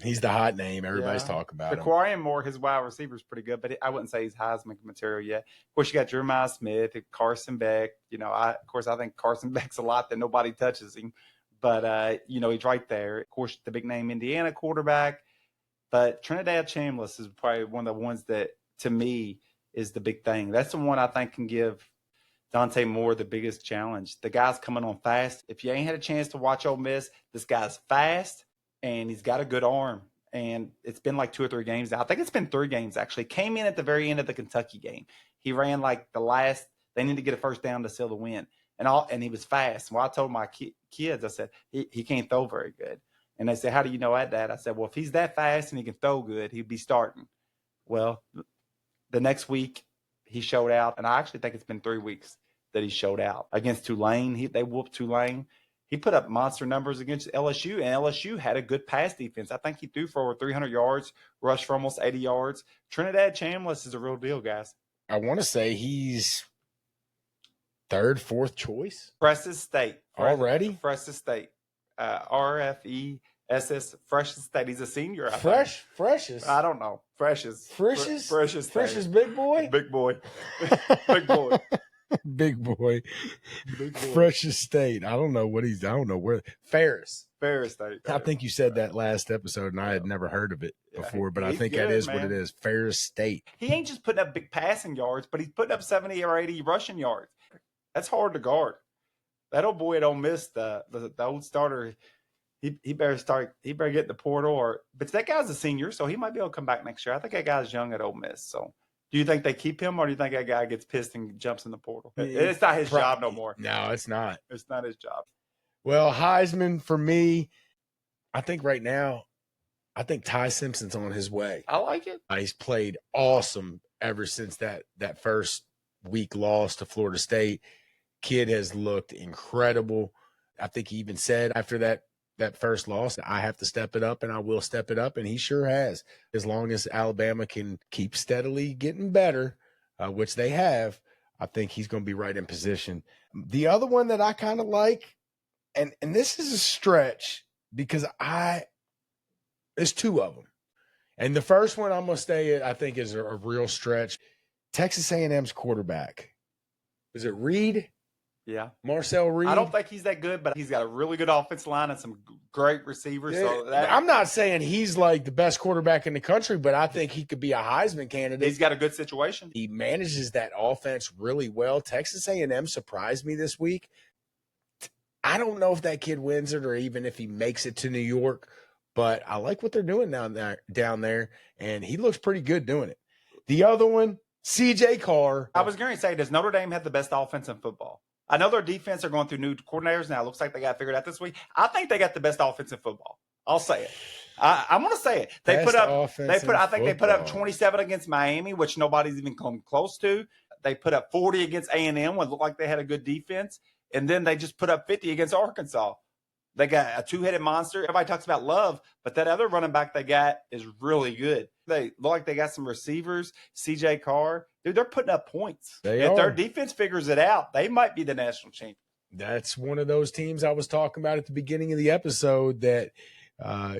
He's the hot name. Everybody's talking about him. Aquarium Moore, his wide receiver is pretty good, but I wouldn't say he's Heisman material yet. Of course, you got Jeremiah Smith, Carson Beck. I think Carson Beck's a lot that nobody touches him, but he's right there. Of course, the big name Indiana quarterback, but Trinidad Chambliss is probably one of the ones that, to me, is the big thing. That's the one I think can give Dante Moore the biggest challenge. The guy's coming on fast. If you ain't had a chance to watch Ole Miss, this guy's fast and he's got a good arm. And it's been like 2 or 3 games now. I think it's been 3 games actually. Came in at the very end of the Kentucky game. He ran like they need to get a first down to seal the win. And he was fast. Well, I told my kids, I said, he can't throw very good. And they said, how do you know that? I said, well, if he's that fast and he can throw good, he'd be starting. Well, the next week he showed out, and I actually think it's been 3 weeks that he showed out against Tulane. They whooped Tulane. He put up monster numbers against LSU, and LSU had a good pass defense. I think he threw for over 300 yards, rushed for almost 80 yards. Trinidad Chambliss is a real deal, guys. I want to say he's 3rd, 4th choice. Fresno State. Already? Fresno State. RFESS, Fresno State. He's a senior. Freshest. I don't know. Freshest. Freshest big boy? Big boy. Big boy. Big boy. Freshest State. I don't know where. Ferris State. I think you said that last episode, and I had never heard of it before, but I think that is what it is. Ferris State. He ain't just putting up big passing yards, but he's putting up 70 or 80 rushing yards. That's hard to guard. That old boy at Ole Miss, the old starter, he better start. He better get in the portal. But that guy's a senior, so he might be able to come back next year. I think that guy's young at Ole Miss, so. Do you think they keep him, or do you think that guy gets pissed and jumps in the portal? It's not his job no more. No, it's not. It's not his job. Well, Heisman for me, I think right now, Ty Simpson's on his way. I like it. He's played awesome ever since that first week loss to Florida State. Kid has looked incredible. I think he even said after that first loss, I have to step it up, and I will step it up, and he sure has. As long as Alabama can keep steadily getting better, which they have, I think he's going to be right in position. The other one that I kind of like, and this is a stretch because there's 2 of them. And the first one I'm going to say I think is a real stretch. Texas A&M's quarterback. Is it Reed? Yeah. Marcel Reed. I don't think he's that good, but he's got a really good offensive line and some great receivers. So I'm not saying he's like the best quarterback in the country, but I think he could be a Heisman candidate. He's got a good situation. He manages that offense really well. Texas A&M surprised me this week. I don't know if that kid wins it or even if he makes it to New York, but I like what they're doing down there, and he looks pretty good doing it. The other one, CJ Carr. I was going to say, does Notre Dame have the best offense in football? I know their defense are going through new coordinators now. It looks like they got figured out this week. I think they got the best offense in football. I'll say it. I'm going to say it. They put up. I think they put up 27 against Miami, which nobody's even come close to. They put up 40 against A&M, when it looked like they had a good defense, and then they just put up 50 against Arkansas. They got a two-headed monster. Everybody talks about Love, but that other running back they got is really good. They look like they got some receivers. CJ Carr, dude, they're putting up points. If their defense figures it out, they might be the national champion. That's one of those teams I was talking about at the beginning of the episode that,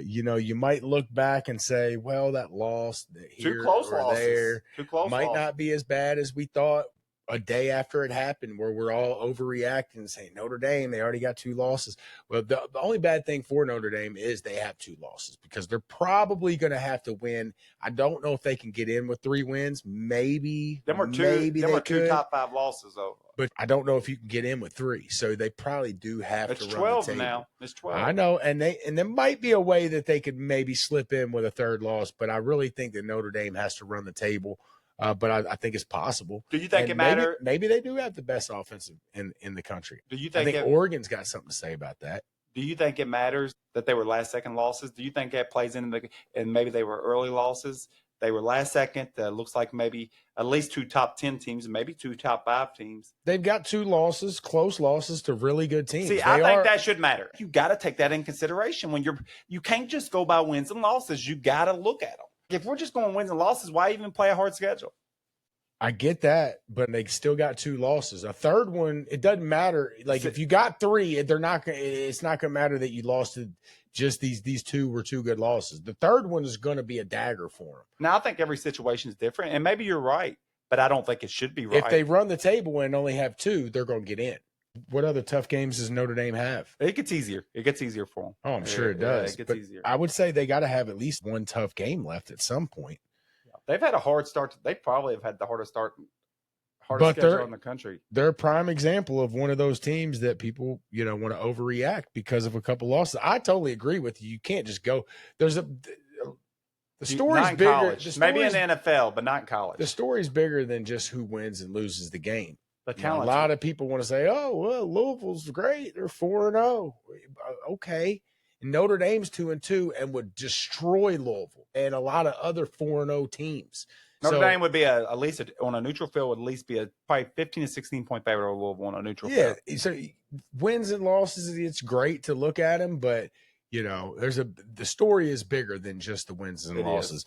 you might look back and say, well, that loss here Too close or losses. there Too close might losses. not be as bad as we thought a day after it happened, where we're all overreacting and saying Notre Dame, they already got 2 losses. Well, the only bad thing for Notre Dame is they have 2 losses, because they're probably going to have to win. I don't know if they can get in with 3 wins. Maybe Them were two top 5 losses, though. But I don't know if you can get in with 3. So they probably do have to run 12 the table. now. It's 12. I know, and there might be a way that they could maybe slip in with a 3rd loss, but I really think that Notre Dame has to run the table. But I think it's possible. Do you think it matters? Maybe they do have the best offensive in the country. Do you think I think Oregon's got something to say about that. Do you think it matters that they were last-second losses? Do you think that plays into and maybe they were early losses? They were last second. Looks like maybe at least 2 top 10 teams, maybe 2 top 5 teams. They've got 2 losses, close losses to really good teams. See, I think that should matter. You got to take that in consideration when you can't just go by wins and losses. You got to look at them. If we're just going wins and losses, why even play a hard schedule? I get that, but they still got 2 losses. A 3rd one, it doesn't matter. Like, if you got 3, it's not going to matter that you lost to just these 2 were 2 good losses. The 3rd one is going to be a dagger for them. Now, I think every situation is different, and maybe you're right, but I don't think it should be right. If they run the table and only have 2, they're going to get in. What other tough games does Notre Dame have? It gets easier. It gets easier for them. Oh, I'm sure it does. It gets easier. I would say they got to have at least 1 tough game left at some point. They've had a hard start. They probably have had the hardest schedule in the country. They're a prime example of one of those teams that people, want to overreact because of a couple losses. I totally agree with you. You can't just go. The story's bigger. Maybe in the NFL, but not in college. The story's bigger than just who wins and loses the game. The a lot of people want to say, "Oh, well, Louisville's great. They're 4-0." Okay. Notre Dame's 2-2 and would destroy Louisville and a lot of other 4-0 teams. Notre Dame would be at least on a neutral field, would at least be a probably 15 to 16 point favorite over Louisville on a neutral field. Yeah, so wins and losses, it's great to look at them, but the story is bigger than just the wins and losses.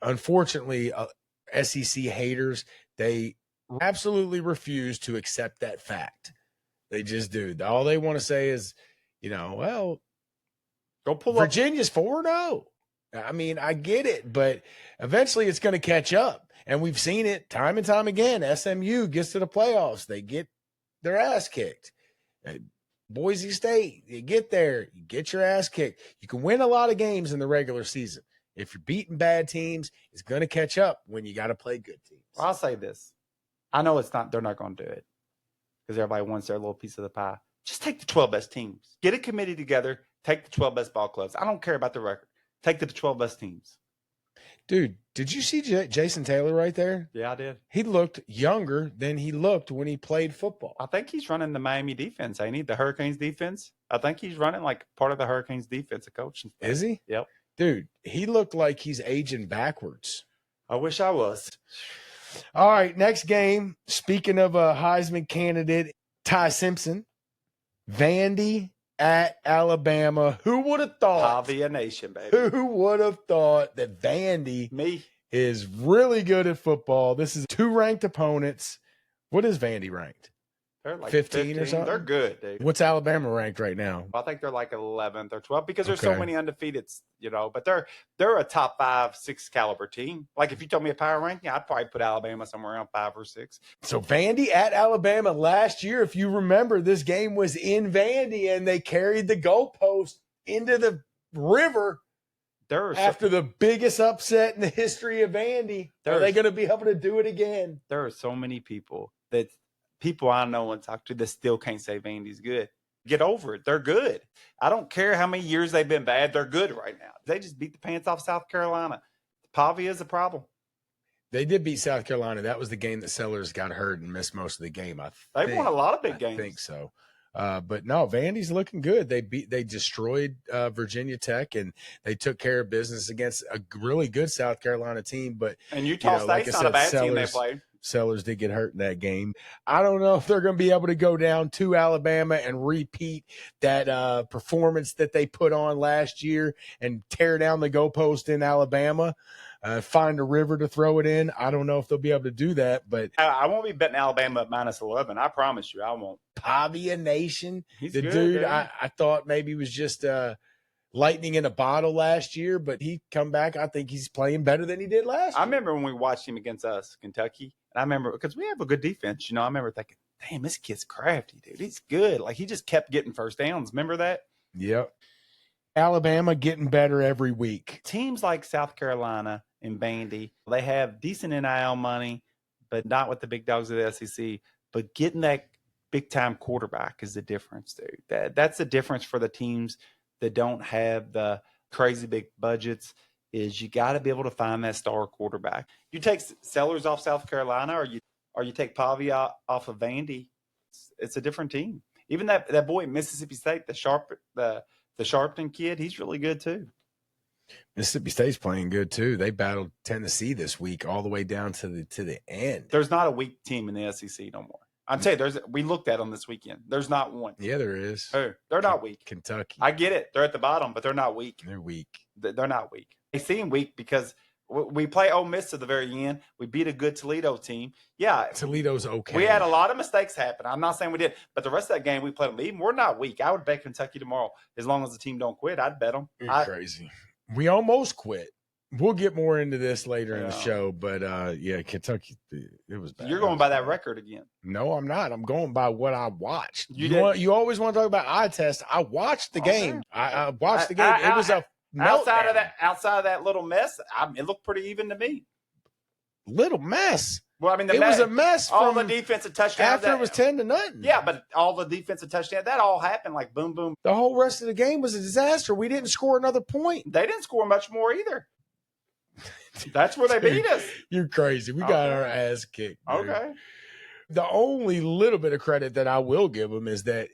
Unfortunately, SEC haters, they absolutely refuse to accept that fact. They just do. All they want to say is, well, go pull Virginia's 4-0. I mean, I get it, but eventually it's going to catch up. And we've seen it time and time again. SMU gets to the playoffs. They get their ass kicked. Boise State, you get there, you get your ass kicked. You can win a lot of games in the regular season. If you're beating bad teams, it's going to catch up when you got to play good teams. Well, I'll say this. I know they're not going to do it because everybody wants their little piece of the pie. Just take the 12 best teams. Get a committee together. Take the 12 best ball clubs. I don't care about the record. Take the 12 best teams. Dude, did you see Jason Taylor right there? Yeah, I did. He looked younger than he looked when he played football. I think he's running the Miami defense, ain't he? The Hurricanes defense. I think he's running like part of the Hurricanes defense, a coach. Is he? Yep. Dude, he looked like he's aging backwards. I wish I was. All right, next game. Speaking of a Heisman candidate, Ty Simpson, Vandy at Alabama. Who would have thought? Pavia Nation, baby. Who would have thought that Vandy is really good at football? This is 2 ranked opponents. What is Vandy ranked? They're like 15 or something? They're good, dude. What's Alabama ranked right now? I think they're like 11th or 12th because there's so many undefeateds, but they're a top 5, 6 caliber team. Like if you told me a power ranking, I'd probably put Alabama somewhere around 5 or 6. So Vandy at Alabama last year, if you remember, this game was in Vandy and they carried the goalpost into the river after the biggest upset in the history of Vandy. Are they going to be able to do it again? There are so many people I know and talk to that still can't say Vandy's good. Get over it. They're good. I don't care how many years they've been bad. They're good right now. They just beat the pants off South Carolina. Pavia is a problem. They did beat South Carolina. That was the game that Sellers got hurt and missed most of the game. They've won a lot of big games. I think so. But no, Vandy's looking good. They destroyed Virginia Tech, and they took care of business against a really good South Carolina team. But and Utah State's not a bad team they played. Sellers did get hurt in that game. I don't know if they're going to be able to go down to Alabama and repeat that performance that they put on last year and tear down the goalpost in Alabama. Find a river to throw it in. I don't know if they'll be able to do that, but I won't be betting Alabama at -11. I promise you, I won't. Pavia Nation, He's the good, dude, dude. I thought maybe was just lightning in a bottle last year, but he come back. I think he's playing better than he did last year. I remember when we watched him against us, Kentucky, and I remember because we have a good defense. I remember thinking, damn, this kid's crafty, dude. He's good. Like he just kept getting first downs. Remember that? Yep. Alabama getting better every week. Teams like South Carolina and Vandy, they have decent NIL money, but not with the big dogs of the SEC. But getting that big-time quarterback is the difference, dude. That's the difference for the teams that don't have the crazy big budgets is you got to be able to find that star quarterback. You take Sellers off South Carolina or you take Pavia off of Vandy, it's a different team. Even that boy at Mississippi State, the Sharpton kid, he's really good too. Mississippi State's playing good too. They battled Tennessee this week all the way down to the end. There's not a weak team in the SEC no more. I'll tell you, we looked at them this weekend. There's not one. Yeah, there is. Oh, they're not weak. Kentucky. I get it. They're at the bottom, but they're not weak. They're weak. They're not weak. They seem weak because we play Ole Miss to the very end. We beat a good Toledo team. Yeah. Toledo's okay. We had a lot of mistakes happen. I'm not saying we did, but the rest of that game we played them even. We're not weak. I would bet Kentucky tomorrow. As long as the team don't quit, I'd bet them. You're crazy. We almost quit. We'll get more into this later in the show, but yeah, Kentucky, it was bad. You're going by that record again. No, I'm not. I'm going by what I watched. You always want to talk about eye test. I watched the game. I watched the game. It was a meltdown. Outside of that little mess, it looked pretty even to me. Little mess. Well, I mean, it was a mess. All the defensive touchdowns. After it was 10-0. Yeah, but all the defensive touchdowns, that all happened like boom, boom. The whole rest of the game was a disaster. We didn't score another point. They didn't score much more either. That's where they beat us. You're crazy. We got our ass kicked. Dude. Okay. The only little bit of credit that I will give them is that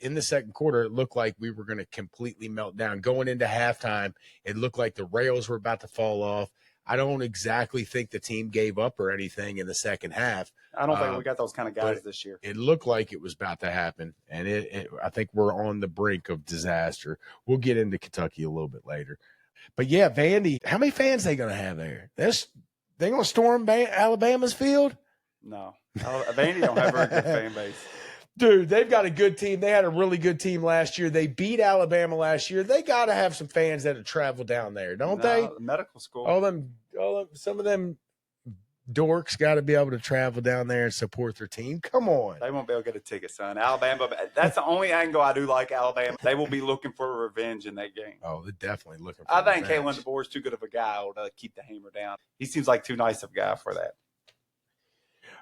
in the second quarter, it looked like we were going to completely melt down. Going into halftime, it looked like the rails were about to fall off. I don't exactly think the team gave up or anything in the second half. I don't think we got those kind of guys this year. It looked like it was about to happen, and I think we're on the brink of disaster. We'll get into Kentucky a little bit later. But, yeah, Vandy, how many fans they going to have there? They going to storm Alabama's field? No. Vandy don't have a very good fan base. Dude, they've got a good team. They had a really good team last year. They beat Alabama last year. They got to have some fans that have traveled down there, don't they? Medical school. Some of them dorks got to be able to travel down there and support their team. Come on. They won't be able to get a ticket, son. Alabama, that's the only angle I do like Alabama. They will be looking for revenge in that game. Oh, they're definitely looking for I think revenge. Kalen DeBoer is too good of a guy to keep the hammer down. He seems like too nice of a guy for that.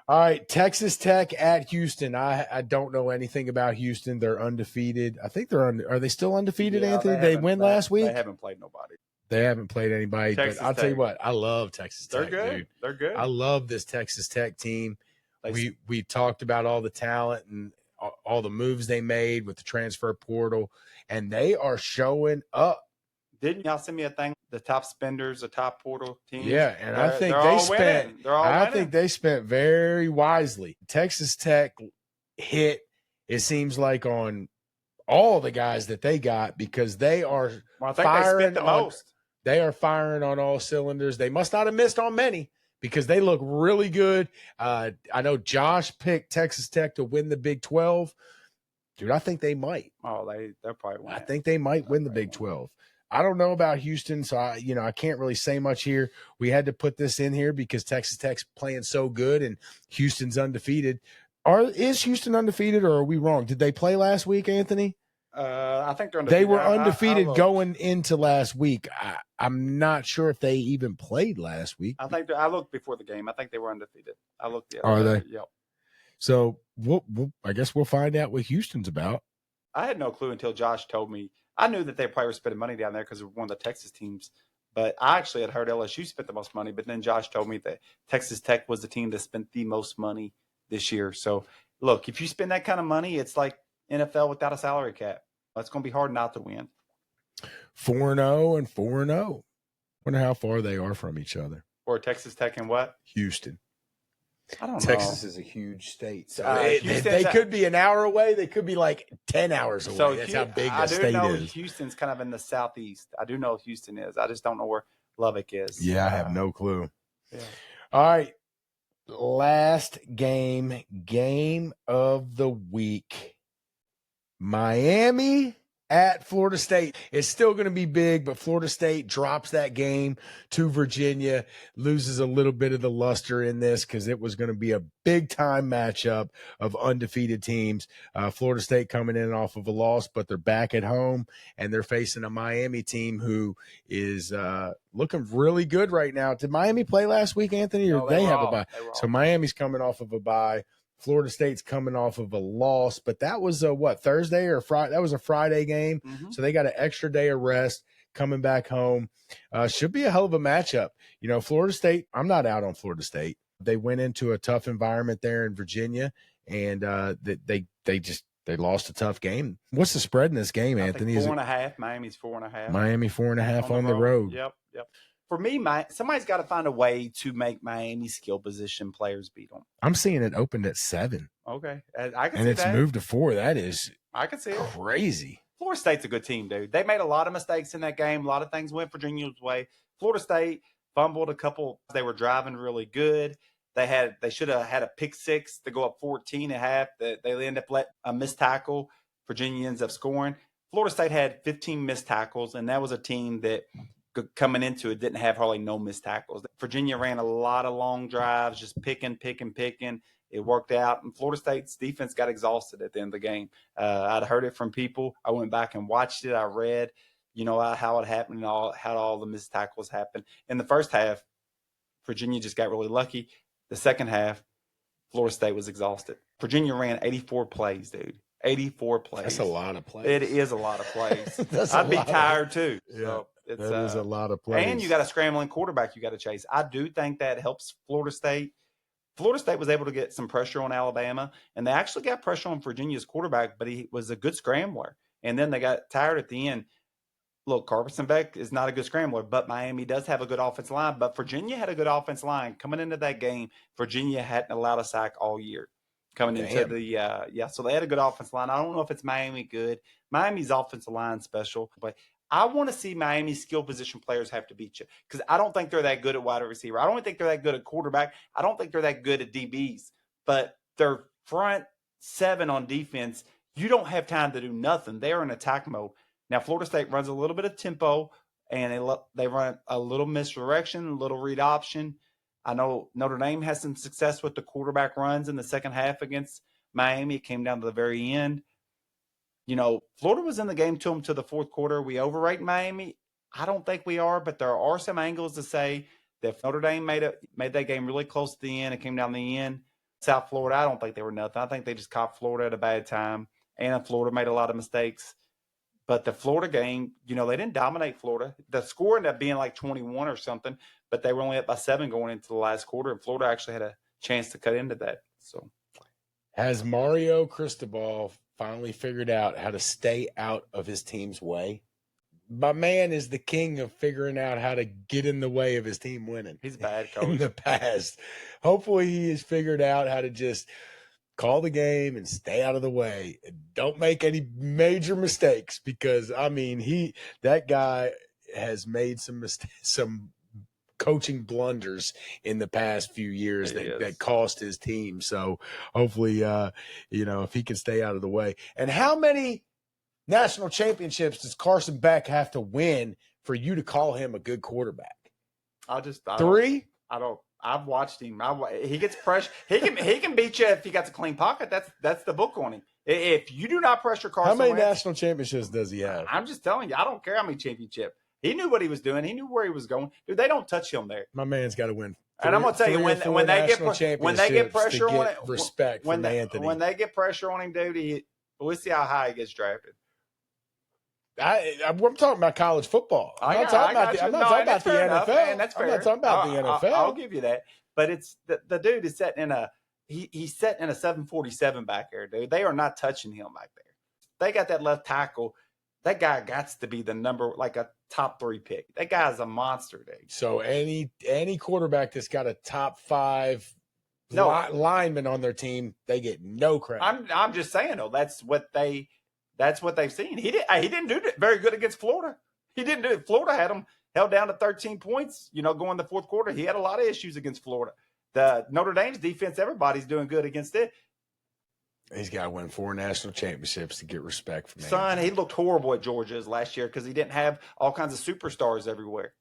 All right, Texas Tech at Houston. I don't know anything about Houston. They're undefeated. I think are they still undefeated, Yeah, Anthony? They win last week? They haven't played nobody. They haven't played anybody. Texas but I'll tell you Tech. what, I love Texas Tech. They're good. Dude. They're good. I love this Texas Tech team. We talked about all the talent and all the moves they made with the transfer portal, and they are showing up. Didn't y'all send me a thing? The top spenders, the top portal teams. Yeah, and I think think they spent very wisely. Texas Tech hit, it seems like, on all the guys that they got because they are firing they spent the most. They are firing on all cylinders. They must not have missed on many because they look really good. I know Josh picked Texas Tech to win the Big 12. Dude, I think they might. Oh, they'll probably win. I think they might win the Big 12. I don't know about Houston, so I can't really say much here. We had to put this in here because Texas Tech's playing so good and Houston's undefeated. Is Houston undefeated or are we wrong? Did they play last week, Anthony? I think they're undefeated. They were undefeated going into last week. I'm not sure if they even played last week. I looked before the game. I think they were undefeated. I looked. Are they? Yep. So I guess we'll find out what Houston's about. I had no clue until Josh told me. I knew that they probably were spending money down there because of one of the Texas teams. But I actually had heard LSU spent the most money. But then Josh told me that Texas Tech was the team that spent the most money this year. So, look, if you spend that kind of money, it's like NFL without a salary cap. It's going to be hard not to win. 4-0 and 4-0. Wonder how far they are from each other. Or Texas Tech and what? Houston. I don't know. Texas is a huge state. So Houston's they could be an hour away. They could be like 10 hours away. So that's how big I the do state know is. Houston's kind of in the southeast. I do know Houston is. I just don't know where Lubbock is. Yeah, I have no clue. Yeah. All right. Last game of the week. Miami at Florida State. It's still going to be big, but Florida State drops that game to Virginia, loses a little bit of the luster in this because it was going to be a big-time matchup of undefeated teams. Florida State coming in off of a loss, but they're back at home, and they're facing a Miami team who is looking really good right now. Did Miami play last week, Anthony, or No, they have were a bye? off. So Miami's coming off of a bye. Florida State's coming off of a loss, but that was Thursday or Friday? That was a Friday game. Mm-hmm. So they got an extra day of rest coming back home. Should be a hell of a matchup. You know, Florida State, I'm not out on Florida State. They went into a tough environment there in Virginia, and they lost a tough game. What's the spread in this game, Anthony? 4.5. Miami's 4.5. Miami 4.5 on the road. Yep. For me, somebody's got to find a way to make Miami skill position players beat them. I'm seeing it opened at 7. Okay, I can and see it's that. moved to 4. That is I can see it. Crazy. Florida State's a good team, dude. They made a lot of mistakes in that game. A lot of things went Virginia's way. Florida State fumbled a couple. They were driving really good. They should have had a pick six to go up 14 at half. They end up letting a missed tackle. Virginia ends up scoring. Florida State had 15 missed tackles, and that was a team that coming into it didn't have hardly no missed tackles. Virginia ran a lot of long drives, just picking. It worked out, and Florida State's defense got exhausted at the end of the game. I'd heard it from people. I went back and watched it. I read, how it happened and how all the missed tackles happened. In the first half, Virginia just got really lucky. The second half, Florida State was exhausted. Virginia ran 84 plays, dude. 84 plays. That's a lot of plays. It is a lot of plays. I'd be tired too. Yeah. So that is a lot of plays. And you got a scrambling quarterback you got to chase. I do think that helps Florida State. Florida State was able to get some pressure on Alabama, and they actually got pressure on Virginia's quarterback, but he was a good scrambler. And then they got tired at the end. Look, Carson Beck is not a good scrambler, but Miami does have a good offensive line. But Virginia had a good offensive line. Coming into that game, Virginia hadn't allowed a sack all year. Coming into so they had a good offensive line. I don't know if it's Miami good. Miami's offensive line special, but I want to see Miami's skill position players have to beat you because I don't think they're that good at wide receiver. I don't think they're that good at quarterback. I don't think they're that good at DBs. But their front seven on defense, you don't have time to do nothing. They're in attack mode. Now, Florida State runs a little bit of tempo, and they run a little misdirection, a little read option. I know Notre Dame has some success with the quarterback runs in the second half against Miami. It came down to the very end. Florida was in the game to them to the fourth quarter. We overrate Miami. I don't think we are, but there are some angles to say that if Notre Dame made that game really close to the end, it came down the end. South Florida, I don't think they were nothing. I think they just caught Florida at a bad time. And Florida made a lot of mistakes. But the Florida game, they didn't dominate Florida. The score ended up being like 21 or something, but they were only up by 7 going into the last quarter, and Florida actually had a chance to cut into that. So, has Mario Cristobal finally figured out how to stay out of his team's way? My man is the king of figuring out how to get in the way of his team winning. He's a bad coach. In the past. Hopefully he has figured out how to just call the game and stay out of the way. Don't make any major mistakes because, that guy has made some coaching blunders in the past few years that cost his team. So hopefully, if he can stay out of the way. And how many national championships does Carson Beck have to win for you to call him a good quarterback? 3? I've watched him. He gets pressure. He can beat you if he got a clean pocket. That's the book on him. If you do not pressure Carson, how many national championships does he have? I'm just telling you. I don't care how many championships. He knew what he was doing. He knew where he was going. Dude, they don't touch him there. My man's got to win. And I'm gonna tell you when they get pressure on it, respect from Anthony. When they get pressure on him, dude, But we'll see how high he gets drafted. I'm talking about college football. I'm not talking about the NFL. Man, that's fair. I'm not talking about the NFL. I'll give you that. But it's the dude is setting in he's setting in a 747 back there, dude. They are not touching him back there. They got that left tackle. That guy got to be the like a top 3 pick. That guy's a monster, dude. So any quarterback that's got a top 5 lineman on their team, they get no credit. I'm just saying though, that's what they've seen. He didn't do it very good against Florida. He didn't do it. Florida had him held down to 13 points, going the fourth quarter. He had a lot of issues against Florida. The Notre Dame's defense, everybody's doing good against it. He's got to win 4 national championships to get respect from him. Son, he looked horrible at Georgia's last year because he didn't have all kinds of superstars everywhere.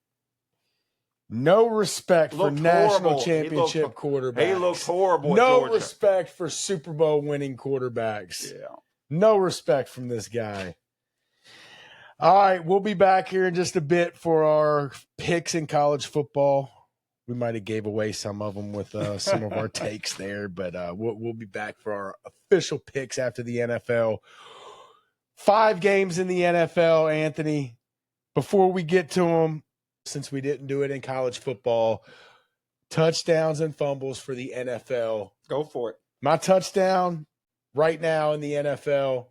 No respect for national championship quarterbacks. He looked horrible at Georgia. No respect for Super Bowl winning quarterbacks. Yeah. No respect from this guy. All right, we'll be back here in just a bit for our picks in college football. We might have gave away some of them with some of our takes there, but we'll be back for our official picks after the NFL. 5 games in the NFL, Anthony. Before we get to them, since we didn't do it in college football, touchdowns and fumbles for the NFL. Go for it. My touchdown right now in the NFL,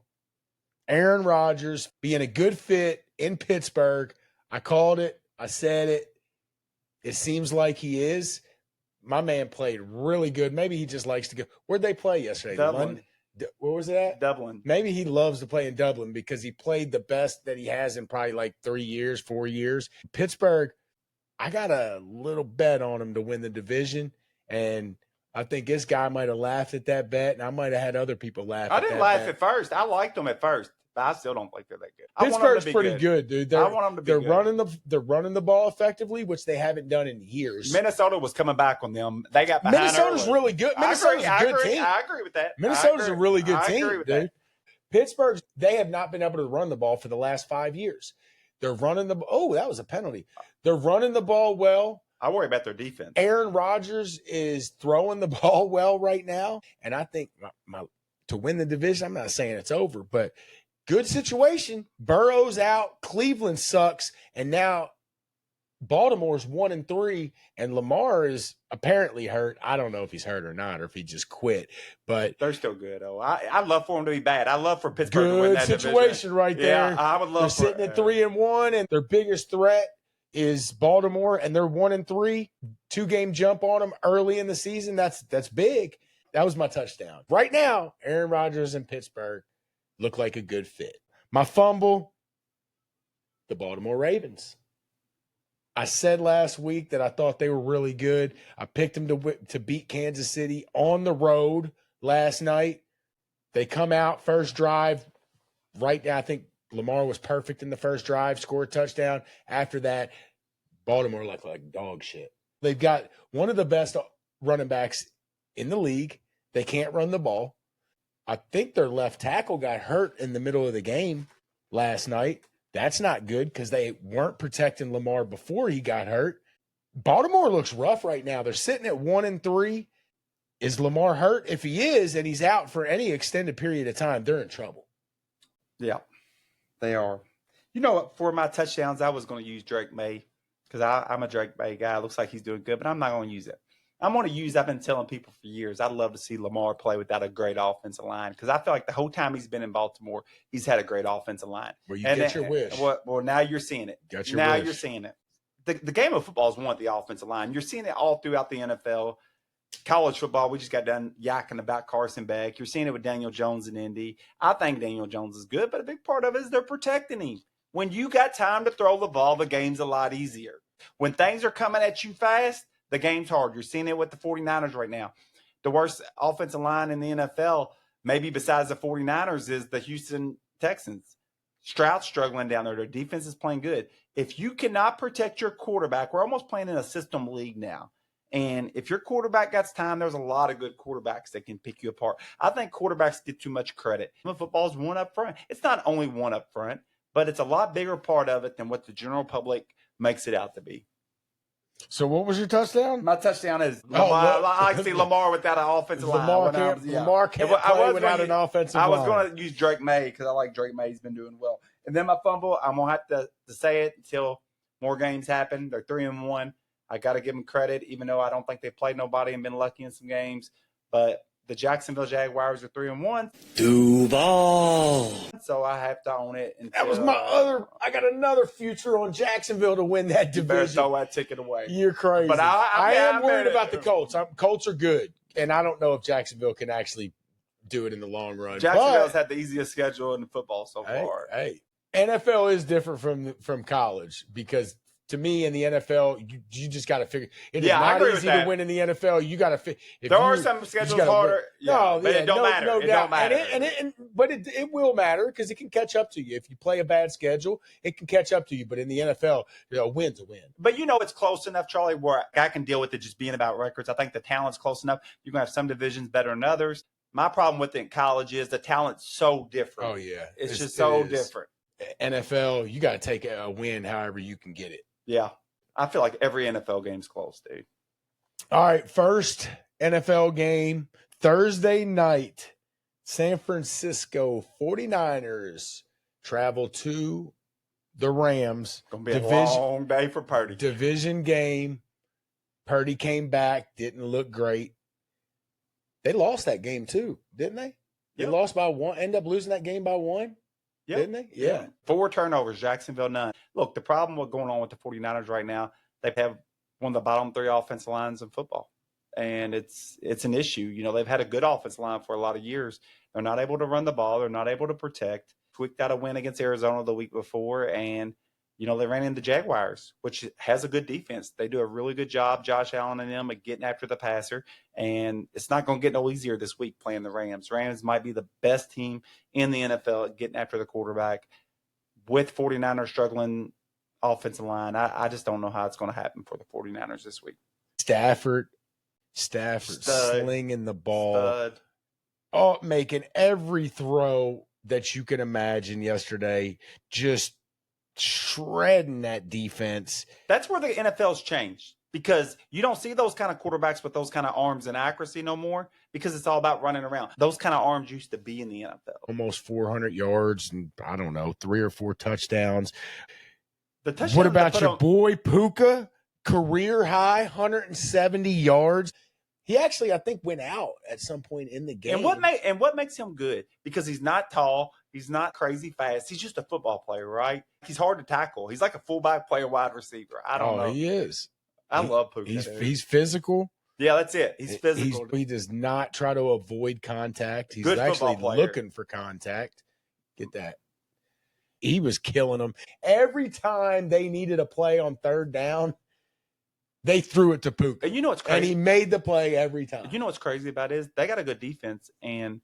Aaron Rodgers being a good fit in Pittsburgh. I called it. I said it. It seems like he is. My man played really good. Maybe he just likes to go. Where'd they play yesterday? Dublin. Where was it at? Dublin. Maybe he loves to play in Dublin because he played the best that he has in probably like 3 years, 4 years. Pittsburgh, I got a little bet on him to win the division, and I think this guy might have laughed at that bet, and I might have had other people laugh at that bet. I didn't laugh at first. I liked them at first. But I still don't think they're that good. Pittsburgh's pretty good, dude. I want them to be good. They're running the ball effectively, which they haven't done in years. Minnesota was coming back on them. They got behind. Minnesota's really good. Minnesota's a good team. I agree with that. Minnesota's a really good team, dude. Pittsburgh, they have not been able to run the ball for the last 5 years. They're running the oh, that was a penalty. They're running the ball well. I worry about their defense. Aaron Rodgers is throwing the ball well right now, and I think to win the division, I'm not saying it's over, but good situation. Burrow's out. Cleveland sucks. And now Baltimore's 1-3, and Lamar is apparently hurt. I don't know if he's hurt or not, or if he just quit. But they're still good, though. I'd love for them to be bad. I'd love for Pittsburgh to win that division. Good situation right there. Yeah, I would love. They're sitting at 3-1, and their biggest threat is Baltimore, and they're 1-3. 2-game jump on them early in the season. That's big. That was my touchdown. Right now, Aaron Rodgers and Pittsburgh look like a good fit. My fumble, the Baltimore Ravens. I said last week that I thought they were really good. I picked them to beat Kansas City on the road last night. They come out first drive. Right now, I think Lamar was perfect in the first drive, scored a touchdown. After that, Baltimore looked like dog shit. They've got one of the best running backs in the league. They can't run the ball. I think their left tackle got hurt in the middle of the game last night. That's not good because they weren't protecting Lamar before he got hurt. Baltimore looks rough right now. They're sitting at 1-3. Is Lamar hurt? If he is, and he's out for any extended period of time, they're in trouble. Yeah, they are. You know what? For my touchdowns, I was going to use Drake May because I'm a Drake May guy. It looks like he's doing good, but I'm not going to use it. I've been telling people for years, I'd love to see Lamar play without a great offensive line because I feel like the whole time he's been in Baltimore, he's had a great offensive line. Well, you get your wish. Well, now you're seeing it. You're seeing it. The game of football is one with the offensive line. You're seeing it all throughout the NFL. College football, we just got done yakking about Carson Beck. You're seeing it with Daniel Jones in Indy. I think Daniel Jones is good, but a big part of it is they're protecting him. When you got time to throw the ball, the game's a lot easier. When things are coming at you fast, the game's hard. You're seeing it with the 49ers right now. The worst offensive line in the NFL, maybe besides the 49ers, is the Houston Texans. Stroud's struggling down there. Their defense is playing good. If you cannot protect your quarterback, we're almost playing in a system league now. And if your quarterback gets time, there's a lot of good quarterbacks that can pick you apart. I think quarterbacks get too much credit. Football is one up front. It's not only one up front, but it's a lot bigger part of it than what the general public makes it out to be. So what was your touchdown? My touchdown is Lamar. look. I like to see Lamar without an offensive line. Lamar can't play without an offensive line. I was going to use Drake May because I like Drake May. He's been doing well. And then my fumble, I'm going to have to say it until more games happen. They're 3-1. I got to give them credit, even though I don't think they played nobody and been lucky in some games. But the Jacksonville Jaguars are 3-1. Duval. So I have to own it. That was my other. I got another future on Jacksonville to win that You better division. throw that ticket away. You're crazy. But I am worried about the Colts. Colts are good, and I don't know if Jacksonville can actually do it in the long run. Jacksonville's had the easiest schedule in football so far. Hey, NFL is different from college because to me in the NFL, you just got to figure it is not easy to win in the NFL. You got to figure. There are some schedules harder. But it don't matter. No it doubt. don't matter. But it will matter because it can catch up to you. If you play a bad schedule, it can catch up to you. But in the NFL, a win's a win. But it's close enough, Charlie, where I can deal with it just being about records. I think the talent's close enough. You're going to have some divisions better than others. My problem with it in college is the talent's so different. Oh, yeah. It's just so different. NFL, you got to take a win however you can get it. Yeah. I feel like every NFL game's close, dude. All right, first NFL game, Thursday night, San Francisco 49ers travel to the Rams. Going to be a long day for Purdy. Division game. Purdy came back, didn't look great. They lost that game too, didn't they? They lost by one, end up losing that game by one. Yep. Didn't they? Yeah. 4 turnovers, Jacksonville none. Look, the problem with going on with the 49ers right now, they have one of the bottom 3 offensive lines in football. And it's an issue. They've had a good offensive line for a lot of years. They're not able to run the ball. They're not able to protect. Tweaked out a win against Arizona the week before. And, they ran into Jaguars, which has a good defense. They do a really good job, Josh Allen and them, at getting after the passer. And it's not going to get no easier this week playing the Rams. Rams might be the best team in the NFL at getting after the quarterback. With 49ers struggling offensive line, I just don't know how it's going to happen for the 49ers this week. Stafford slinging the ball. Making every throw that you can imagine yesterday, just shredding that defense. That's where the NFL's changed because you don't see those kind of quarterbacks with those kind of arms and accuracy no more because it's all about running around. Those kind of arms used to be in the NFL. Almost 400 yards and, 3 or 4 touchdowns. What about your boy Puka? Career high, 170 yards. He actually, I think, went out at some point in the game. And what makes him good? Because he's not tall. He's not crazy fast. He's just a football player, right? He's hard to tackle. He's like a fullback player, wide receiver. I don't know. He is. I love Puka. He's physical. Yeah, that's it. He's physical. He does not try to avoid contact. He's good actually looking for contact. Get that. He was killing them. Every time they needed a play on third down, they threw it to Puka. And what's crazy? And he made the play every time. What's crazy about it is they got a good defense, and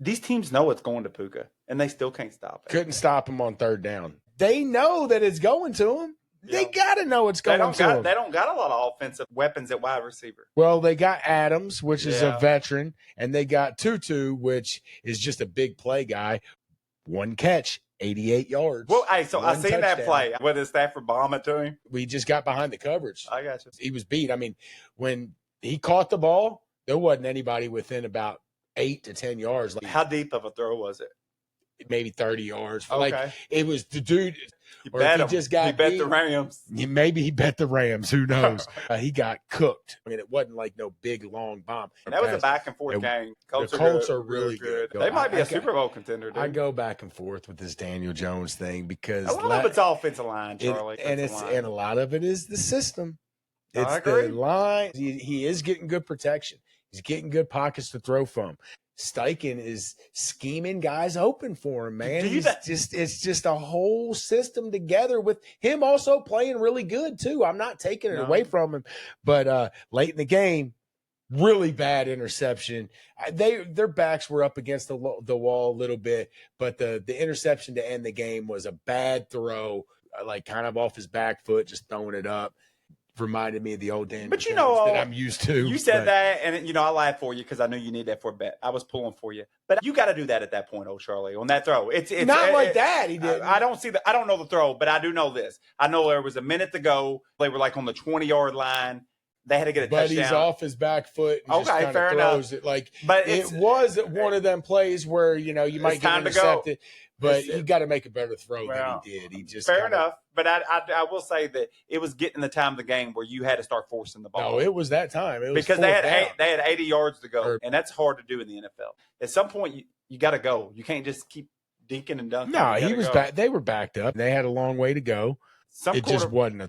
these teams know it's going to Puka, and they still can't stop it. Couldn't stop him on third down. They know that it's going to him. They got to know it's going to him. They don't got a lot of offensive weapons at wide receiver. Well, they got Adams, which is a veteran, and they got Tutu, which is just a big play guy. 1 catch, 88 yards. Well, hey, so I seen that play. What is Stafford bombing to him? We just got behind the coverage. I got you. He was beat. When he caught the ball, there wasn't anybody within about 8 to 10 yards. How deep of a throw was it? Maybe 30 yards. Okay. It was the dude. He bet the Rams. Maybe he bet the Rams. Who knows? He got cooked. It wasn't like no big, long bomb. That was a back-and-forth game. The Colts are really good. They might be a Super Bowl contender, dude. I go back and forth with this Daniel Jones thing because a lot of it's offensive line, Charlie. And a lot of it is the system. It's I agree. The line. He is getting good protection. He's getting good pockets to throw from. Steichen is scheming guys open for him, man. It's just a whole system together with him also playing really good too. I'm not taking it away from him, but late in the game, really bad interception. Their backs were up against the wall a little bit, but the interception to end the game was a bad throw, like kind of off his back foot, just throwing it up. reminded me of the old Daniel But Jones know, that I'm used to. You said that, and I laughed for you because I knew you need that for a bet. I was pulling for you, but you got to do that at that point, old Charlie, on that throw. It's not like that. He didn't. I don't see I don't know the throw, but I do know this. I know there was a minute to go. They were like on the 20-yard line. They had to get a but touchdown. He's off his back foot and just kind of throws it. Like, but it was one of them plays where, you might get intercepted, but you got to make a better throw than he did. He just fair enough. But I will say that it was getting the time of the game where you had to start forcing the ball. No, it was that time. It was because they had 80 yards to go, and that's hard to do in the NFL. At some point, you got to go. You can't just keep dinking and dunking. No, he was back. They were backed up. They had a long way to go. It just wasn't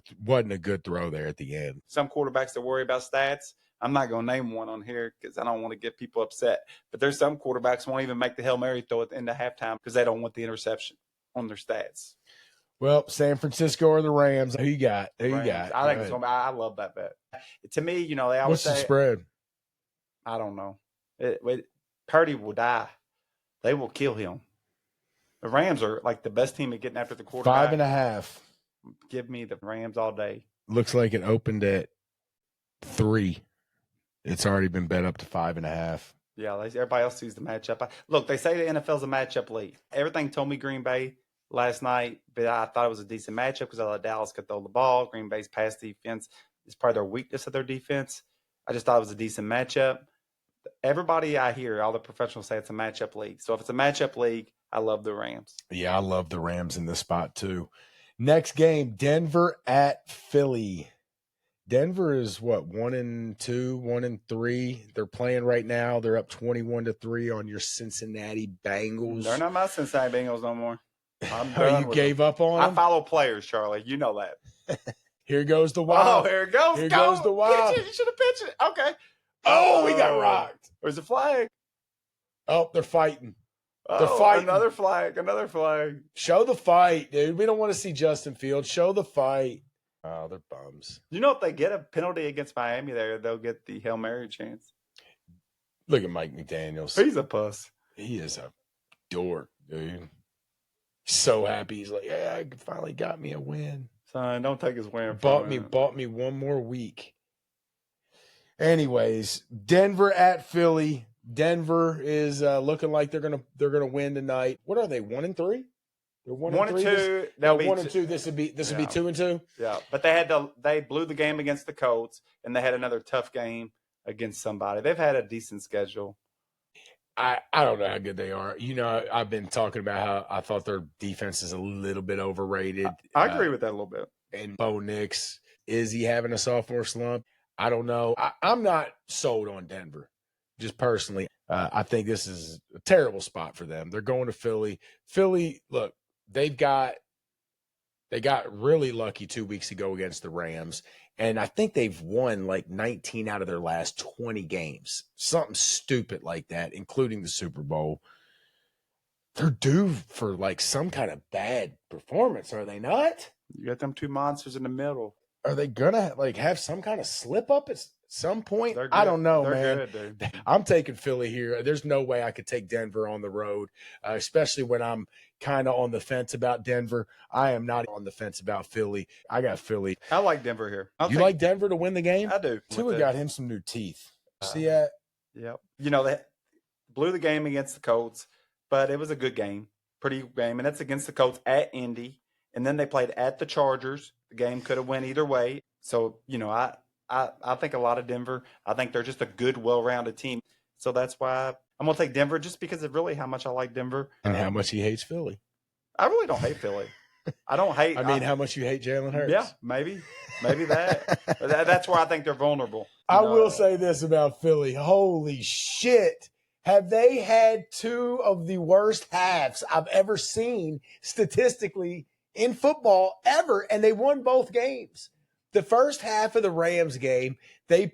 a good throw there at the end. Some quarterbacks that worry about stats. I'm not going to name one on here because I don't want to get people upset. But there's some quarterbacks won't even make the Hail Mary throw at the end of halftime because they don't want the interception on their stats. Well, San Francisco or the Rams? Who you got? I think it's going to be. I love that bet. To me, they always what's the spread? I don't know. Purdy will die. They will kill him. The Rams are like the best team at getting after the quarterback. 5.5. Give me the Rams all day. Looks like it opened at 3. It's already been bet up to 5.5. Yeah, everybody else sees the matchup. Look, they say the NFL's a matchup league. Everything told me Green Bay last night, but I thought it was a decent matchup because I thought Dallas could throw the ball. Green Bay's pass defense is probably their weakness of their defense. I just thought it was a decent matchup. Everybody I hear, all the professionals say it's a matchup league. So if it's a matchup league, I love the Rams. Yeah, I love the Rams in this spot too. Next game, Denver at Philly. Denver is 1-2, 1-3. They're playing right now. They're up 21-3 on your Cincinnati Bengals. They're not my Cincinnati Bengals no more. You gave up on them? I follow players, Charlie. You know that. Here goes the Wild. Oh, here it goes. Here goes the Wild. You should have pitched it. Okay. Oh, we got rocked. There's a flag. Oh, they're fighting. They're fighting. Another flag. Show the fight, dude. We don't want to see Justin Fields. Show the fight. Oh, they're bums. If they get a penalty against Miami there, they'll get the Hail Mary chance. Look at Mike McDaniels. He's a puss. He is a dork, dude. So happy. He's like, yeah, I finally got me a win. Son, don't take his win. Bought me one more week. Anyways, Denver at Philly. Denver is looking like they're gonna win tonight. What are they? 1-3? They're 1-2. No, 1-2. This would be 2-2. Yeah, but they blew the game against the Colts, and they had another tough game against somebody. They've had a decent schedule. I don't know how good they are. I've been talking about how I thought their defense is a little bit overrated. I agree with that a little bit. And Bo Nix, is he having a sophomore slump? I don't know. I'm not sold on Denver. Just personally, I think this is a terrible spot for them. They're going to Philly. Philly, look, they got really lucky 2 weeks ago against the Rams, and I think they've won like 19 out of their last 20 games. Something stupid like that, including the Super Bowl. They're due for like some kind of bad performance, are they not? You got them two monsters in the middle. Are they gonna have some kind of slip up at some point? I don't know, man. Good, dude. I'm taking Philly here. There's no way I could take Denver on the road, especially when I'm kind of on the fence about Denver. I am not on the fence about Philly. I got Philly. I like Denver here. You like Denver to win the game? I do. Tua got him some new teeth. See that? Yep. They blew the game against the Colts, but it was a good game. Pretty good game. And that's against the Colts at Indy. And then they played at the Chargers. The game could have went either way. So, I think a lot of Denver. I think they're just a good, well-rounded team. So that's why I'm going to take Denver, just because of really how much I like Denver. And how much he hates Philly. I really don't hate Philly. I don't hate. How much you hate Jalen Hurts. Yeah, maybe that. That's where I think they're vulnerable. I will say this about Philly. Holy shit. Have they had two of the worst halves I've ever seen statistically in football ever, and they won both games. The first half of the Rams game, they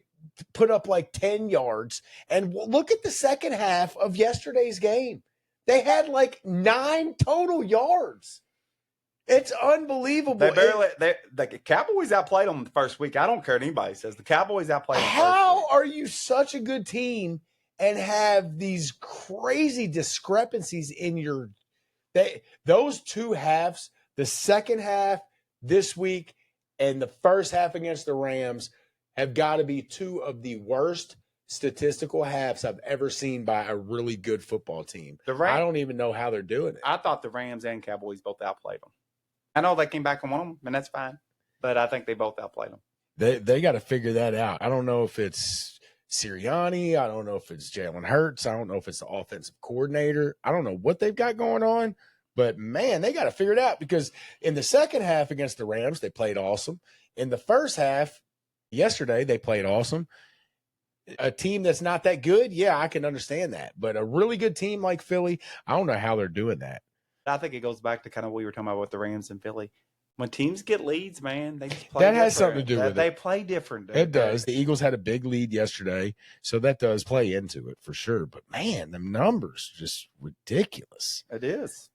put up like 10 yards. And look at the second half of yesterday's game. They had like 9 total yards. It's unbelievable. The Cowboys outplayed them the first week. I don't care what anybody says. The Cowboys outplayed them. How are you such a good team and have these crazy discrepancies in those two halves, the second half this week and the first half against the Rams have got to be two of the worst statistical halves I've ever seen by a really good football team. I don't even know how they're doing it. I thought the Rams and Cowboys both outplayed them. I know they came back and won them, and that's fine. But I think they both outplayed them. They got to figure that out. I don't know if it's Sirianni. I don't know if it's Jalen Hurts. I don't know if it's the offensive coordinator. I don't know what they've got going on. But, man, they got to figure it out because in the second half against the Rams, they played awesome. In the first half, yesterday, they played awesome. A team that's not that good, yeah, I can understand that. But a really good team like Philly, I don't know how they're doing that. I think it goes back to kind of what we were talking about with the Rams and Philly. When teams get leads, man, they just play that different. Has something to do with it. They play different. It does. The Eagles had a big lead yesterday, so that does play into it for sure. But, man, the numbers just ridiculous. It is.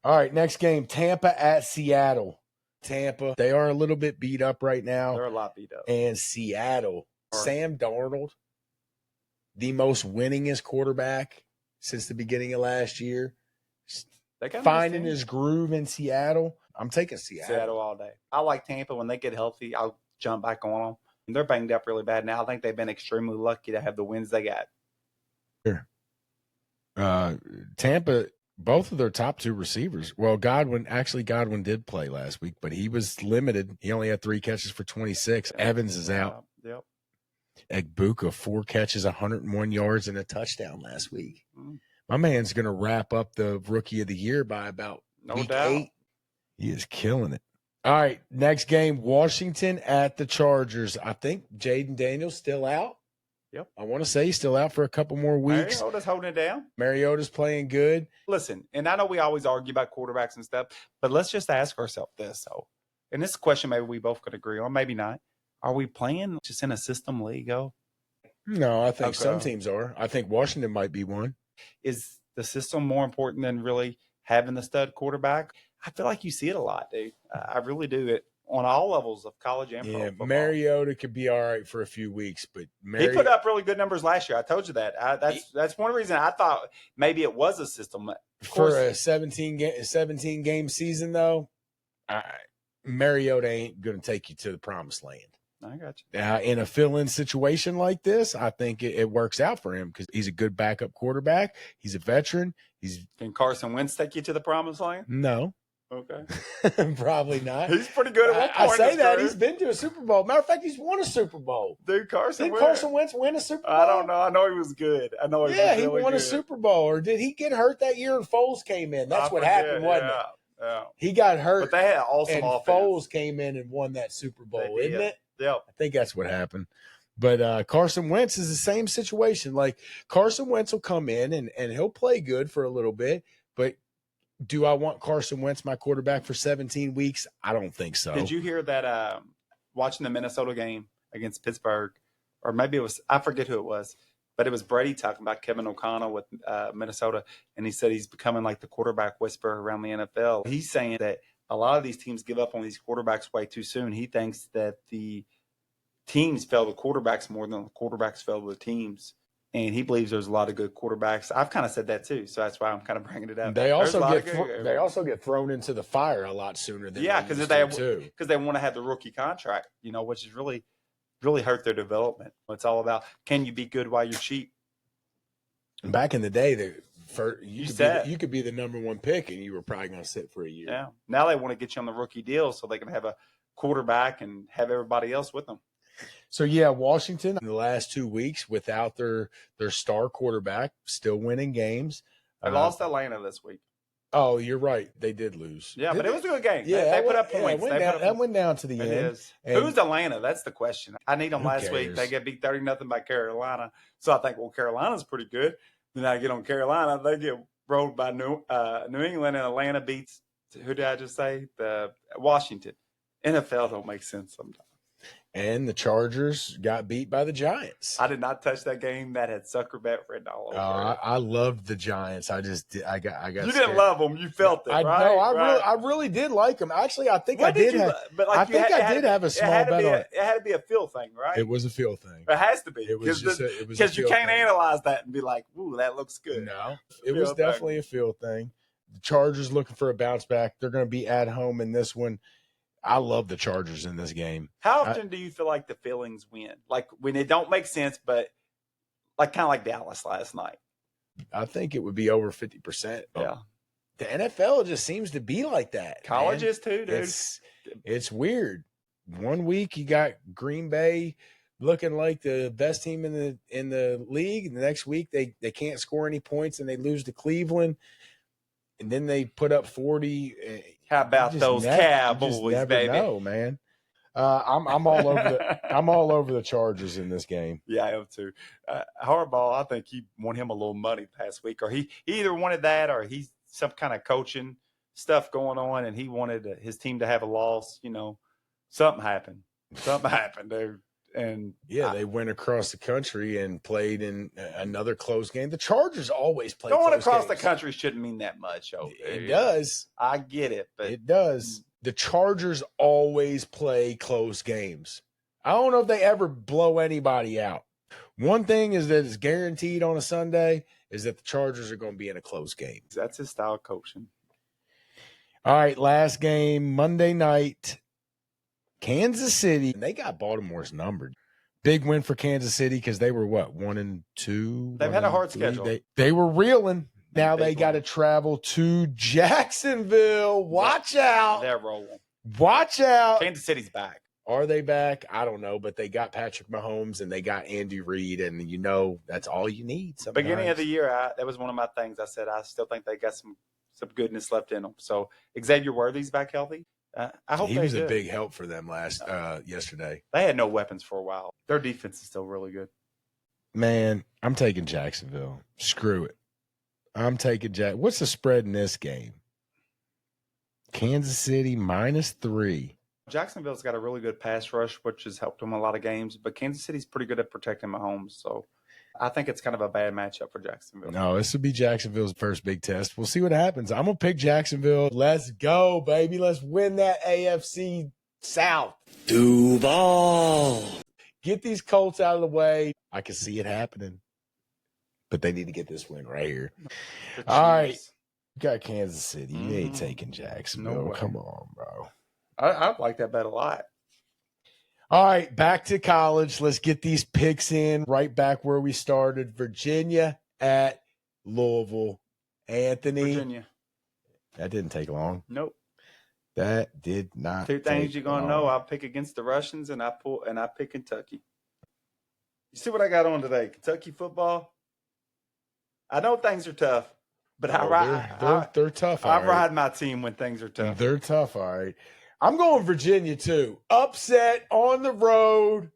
All right, next game, Tampa at Seattle. Tampa, they are a little bit beat up right now. They're a lot beat up. And Seattle, Sam Darnold, the most winningest quarterback since the beginning of last year. Finding his groove in Seattle. I'm taking Seattle. Seattle all day. I like Tampa. When they get healthy, I'll jump back on them. And they're banged up really bad now. I think they've been extremely lucky to have the wins they got. Sure. Tampa, both of their top two receivers. Well, Godwin did play last week, but he was limited. He only had 3 catches for 26. Evans is out. Yep. Egbuka, 4 catches, 101 yards, and a touchdown last week. My man's going to wrap up the Rookie of the Year by about week 8. He is killing it. All right, next game, Washington at the Chargers. I think Jaden Daniels still out. Yep. I want to say he's still out for a couple more weeks. Mariota's holding it down. Mariota's playing good. Listen, and I know we always argue about quarterbacks and stuff, but let's just ask ourselves this. So, and this question maybe we both could agree on, maybe not. Are we playing just in a system league? No, I think some teams are. I think Washington might be one. Is the system more important than really having the stud quarterback? I feel like you see it a lot, dude. I really do. It on all levels of college and pro football. Mariota could be all right for a few weeks, but he put up really good numbers last year. I told you that. That's one reason I thought maybe it was a system. For a 17 game season, though, Mariota ain't going to take you to the promised land. I got you. In a fill-in situation like this, I think it works out for him because he's a good backup quarterback. He's a veteran. Can Carson Wentz take you to the promised land? No. Okay. Probably not. He's pretty good at one I point. say that. He's been to a Super Bowl. Matter of fact, he's won a Super Bowl. Dude, Carson Wentz win a Super Bowl? I don't know. I know he was good. I know he was really good. He won a Super Bowl. Or did he get hurt that year and Foles came in? That's what happened, wasn't it? Yeah. He got hurt. But they had an awesome offense. Foles came in and won that Super Bowl, isn't it? Yep. I think that's what happened. But Carson Wentz is the same situation. Like, Carson Wentz will come in and he'll play good for a little bit, but do I want Carson Wentz, my quarterback, for 17 weeks? I don't think so. Did you hear that watching the Minnesota game against Pittsburgh, or maybe it was, I forget who it was, but it was Brady talking about Kevin O'Connell with Minnesota, and he said he's becoming like the quarterback whisperer around the NFL. He's saying that a lot of these teams give up on these quarterbacks way too soon. He thinks that the teams fail the quarterbacks more than the quarterbacks fail the teams. And he believes there's a lot of good quarterbacks. I've kind of said that too, so that's why I'm kind of bringing it up. They also get thrown into the fire a lot sooner than because they want to have the rookie contract, which is really hurt their development. It's all about, can you be good while you're cheap? Back in the day, you could be the number 1 pick, and you were probably going to sit for a year. Yeah. Now they want to get you on the rookie deal so they can have a quarterback and have everybody else with them. So, yeah, Washington in the last 2 weeks without their star quarterback, still winning games. They lost Atlanta this week. Oh, you're right. They did lose. Yeah, but it was a good game. Yeah, they put up points. That went down to the end. It is. Who's Atlanta? That's the question. I need them last week. They get beat 30-0 by Carolina. So I think, well, Carolina's pretty good. Then I get on Carolina. They get rolled by New England, and Atlanta beats, who did I just say? The Washington. NFL don't make sense sometimes. And the Chargers got beat by the Giants. I did not touch that game. That had sucker bet written all over it. I loved the Giants. I got. You scared. Didn't love them. You felt it, right? No, I really did like them. Actually, I think I did. I did have a small bet on it. It had to be a feel thing, right? It was a feel thing. It has to be. Because you can't analyze that and be like, "Ooh, that looks good." No, it was definitely a feel thing. The Chargers looking for a bounce back. They're going to be at home in this one. I love the Chargers in this game. How often do you feel like the feelings win? Like when it don't make sense, but like kind of like Dallas last night. I think it would be over 50%. Yeah. The NFL just seems to be like that. Colleges too, dude. It's weird. One week you got Green Bay looking like the best team in the league, and the next week they can't score any points and they lose to Cleveland, and then they put up 40. How about those Cowboys, never baby? know, man. I'm all over the Chargers in this game. Yeah, I am too. Harbaugh, I think he won him a little money past week, or he either wanted that or he's some kind of coaching stuff going on, and he wanted his team to have a loss. You know, something happened. Something happened, dude. And they went across the country and played in another close game. The Chargers always play. Going close across games. the country shouldn't mean that much. It does. I get it, but it does. The Chargers always play close games. I don't know if they ever blow anybody out. One thing is that it's guaranteed on a Sunday is that the Chargers are going to be in a close game. That's his style of coaching. All right, last game, Monday night, Kansas City. They got Baltimore's numbered. Big win for Kansas City because they were, 1-2? They've had a hard schedule. They were reeling. Now they got to travel to Jacksonville. Watch out. They're rolling. Watch out. Kansas City's back. Are they back? I don't know, but they got Patrick Mahomes and they got Andy Reid, and that's all you need. Sometimes. Beginning of the year, that was one of my things. I said I still think they got some goodness left in them. So Xavier Worthy's back healthy. I hope he was a big help for them yesterday. They had no weapons for a while. Their defense is still really good. Man, I'm taking Jacksonville. Screw it. I'm taking What's the spread in this game? Kansas City -3. Jacksonville's got a really good pass rush, which has helped them a lot of games. But Kansas City's pretty good at protecting Mahomes. So I think it's kind of a bad matchup for Jacksonville. No, this would be Jacksonville's first big test. We'll see what happens. I'm going to pick Jacksonville. Let's go, baby. Let's win that AFC South. Duval. Get these Colts out of the way. I can see it happening. But they need to get this win right here. All right. You got Kansas City. You ain't taking Jacksonville. No Come on, bro. I like that bet a lot. All right, back to college. Let's get these picks in right back where we started. Virginia at Louisville. Anthony. Virginia. That didn't take long. Nope. That did not. Two things you're gonna know. I'll pick against the Russians and I pick Kentucky. You see what I got on today? Kentucky football. I know things are tough, but they're tough. I ride my team when things are tough. They're tough, all right. I'm going Virginia, too. Upset on the road.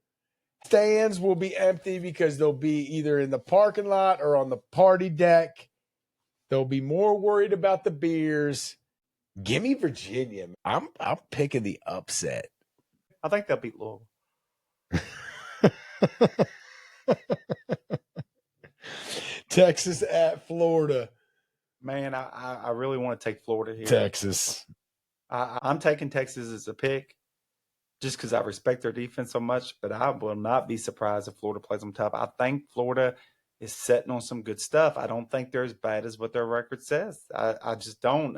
Stands will be empty because they'll be either in the parking lot or on the party deck. They'll be more worried about the beers. Give me Virginia. I'm picking the upset. I think they'll beat Louisville. Texas at Florida. Man, I really want to take Florida here. Texas. I'm taking Texas as a pick just because I respect their defense so much, but I will not be surprised if Florida plays them tough. I think Florida is setting on some good stuff. I don't think they're as bad as what their record says. I just don't.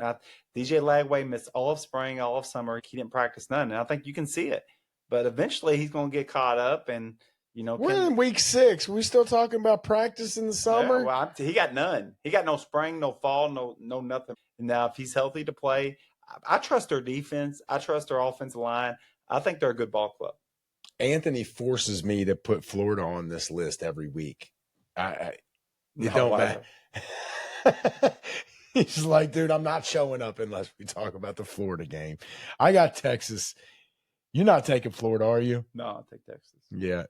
DJ Lagway missed all of spring, all of summer. He didn't practice none, and I think you can see it. But eventually he's going to get caught up and – we're in week 6. We still talking about practice in the summer? Yeah, well, he got none. He got no spring, no fall, no nothing. Now, if he's healthy to play, I trust their defense. I trust their offensive line. I think they're a good ball club. Anthony forces me to put Florida on this list every week. It don't matter. He's like, dude, I'm not showing up unless we talk about the Florida game. I got Texas. You're not taking Florida, are you? No, I'll take Texas. Yeah,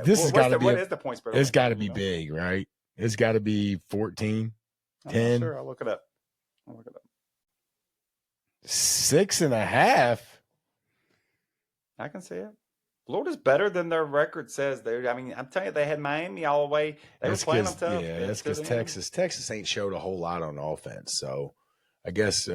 this has got to be. What is the point spread? It's got to be big, right? It's got to be 14, 10. Sure, I'll look it up. 6.5. I can see it. Florida's better than their record says. I mean, I'm telling you, they had Miami all the way. They were playing them tough. Yeah, that's because Texas ain't showed a whole lot on offense. So I guess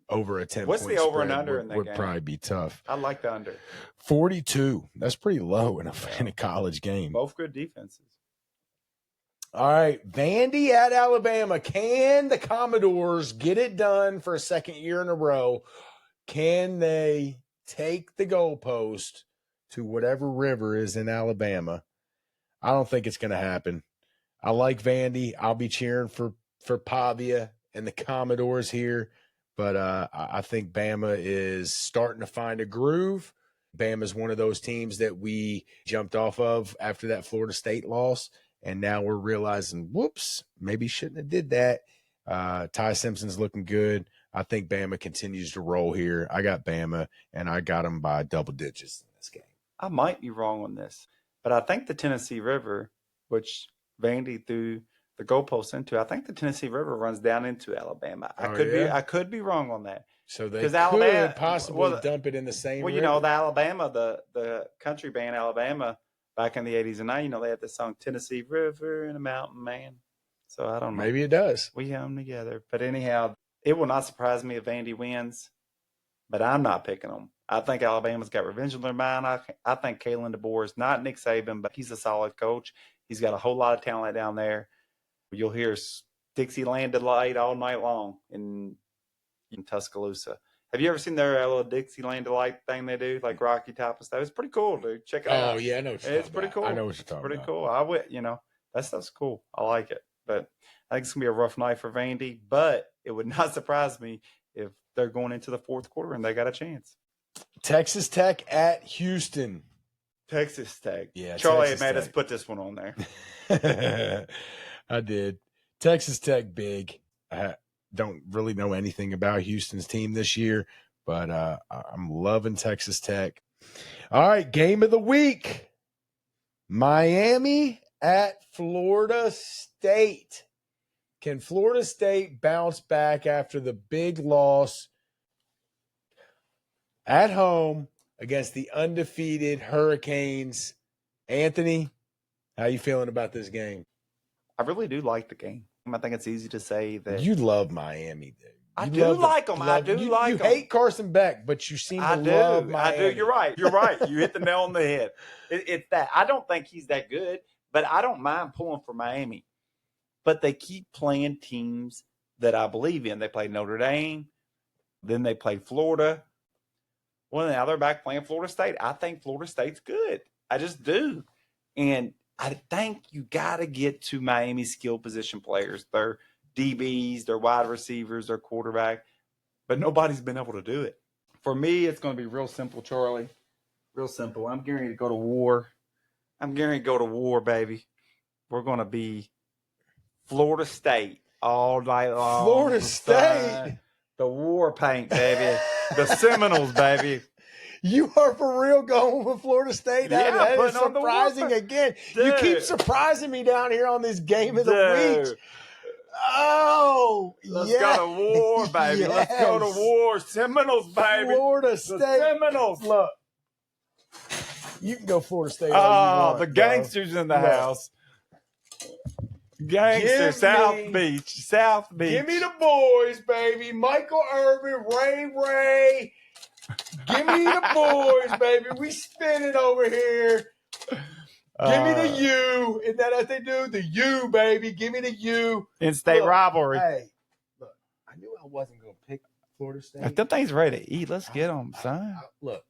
over a 10. What's the over and under in that would game? Probably be tough. I like the under. 42. That's pretty low in a college game. Both good defenses. All right, Vandy at Alabama. Can the Commodores get it done for a second year in a row? Can they take the goalpost to whatever river is in Alabama. I don't think it's going to happen. I like Vandy. I'll be cheering for Pavia and the Commodores here, but I think Bama is starting to find a groove. Bama is one of those teams that we jumped off of after that Florida State loss, and now we're realizing, whoops, maybe shouldn't have did that. Ty Simpson's looking good. I think Bama continues to roll here. I got Bama, and I got them by double digits in this game. I might be wrong on this, but I think the Tennessee River, which Vandy threw the goalposts into, I think the Tennessee River runs down into Alabama. I could be wrong on that. So they could Alabama, possibly dump it in the same Well, river. the Alabama, the country band Alabama back in the 80s and 90s, they had the song Tennessee River and a Mountain Man. So I don't know. Maybe it does. We have them together. But anyhow, it will not surprise me if Vandy wins, but I'm not picking them. I think Alabama's got revenge on their mind. I think Kalen DeBoer is not Nick Saban, but he's a solid coach. He's got a whole lot of talent down there. You'll hear Dixieland Delight all night long in Tuscaloosa. Have you ever seen their little Dixieland Delight thing they do, like Rocky type of stuff? It's pretty cool, dude. Check it out. Oh, yeah, I know what you're It's talking pretty about. cool. I know what you're talking pretty about. cool. I would, that stuff's cool. I like it. But I think it's going to be a rough night for Vandy. But it would not surprise me if they're going into the fourth quarter and they got a chance. Texas Tech at Houston. Texas Tech. Yeah, Charlie Texas made Tech. us put this one on there. I did. Texas Tech big. I don't really know anything about Houston's team this year, but I'm loving Texas Tech. All right, game of the week. Miami at Florida State. Can Florida State bounce back after the big loss at home against the undefeated Hurricanes? Anthony, how you feeling about this game? I really do like the game. I think it's easy to say that. You love Miami, dude. I do like them. You hate Carson Beck, but you seem to love Miami. I do. You're right. You're right. You hit the nail on the head. It's that. I don't think he's that good, but I don't mind pulling for Miami. But they keep playing teams that I believe in. They played Notre Dame. Then they played Florida. Well, now they're back playing Florida State. I think Florida State's good. I just do. And I think you got to get to Miami's skill position players. Their DBs, their wide receivers, their quarterback. But nobody's been able to do it. For me, it's going to be real simple, Charlie. Real simple. I'm getting ready to go to war. I'm getting ready to go to war, baby. We're going to be Florida State all night long. Florida State? The war paint, baby. The Seminoles, baby. You are for real going with Florida State? Yeah, that is putting on the surprising war. again. Dude. You keep surprising me down here on this game of the week. Oh, Let's yes. go to war, baby. Yes. Let's go to war. Seminoles, baby. Florida State. The Seminoles. Look, you can go Florida State. all you want, The bro. gangsters in the Look. house. Gangster, South Beach. Give me the boys, baby. Michael Irvin, Ray. Give me the boys, baby. We spinning over here. Give me the U. Isn't that what they do? The U, baby. Give me the U. In-state rivalry. Hey, look, I knew I wasn't going to pick Florida State. If them things ready to eat, let's get them, son. Look,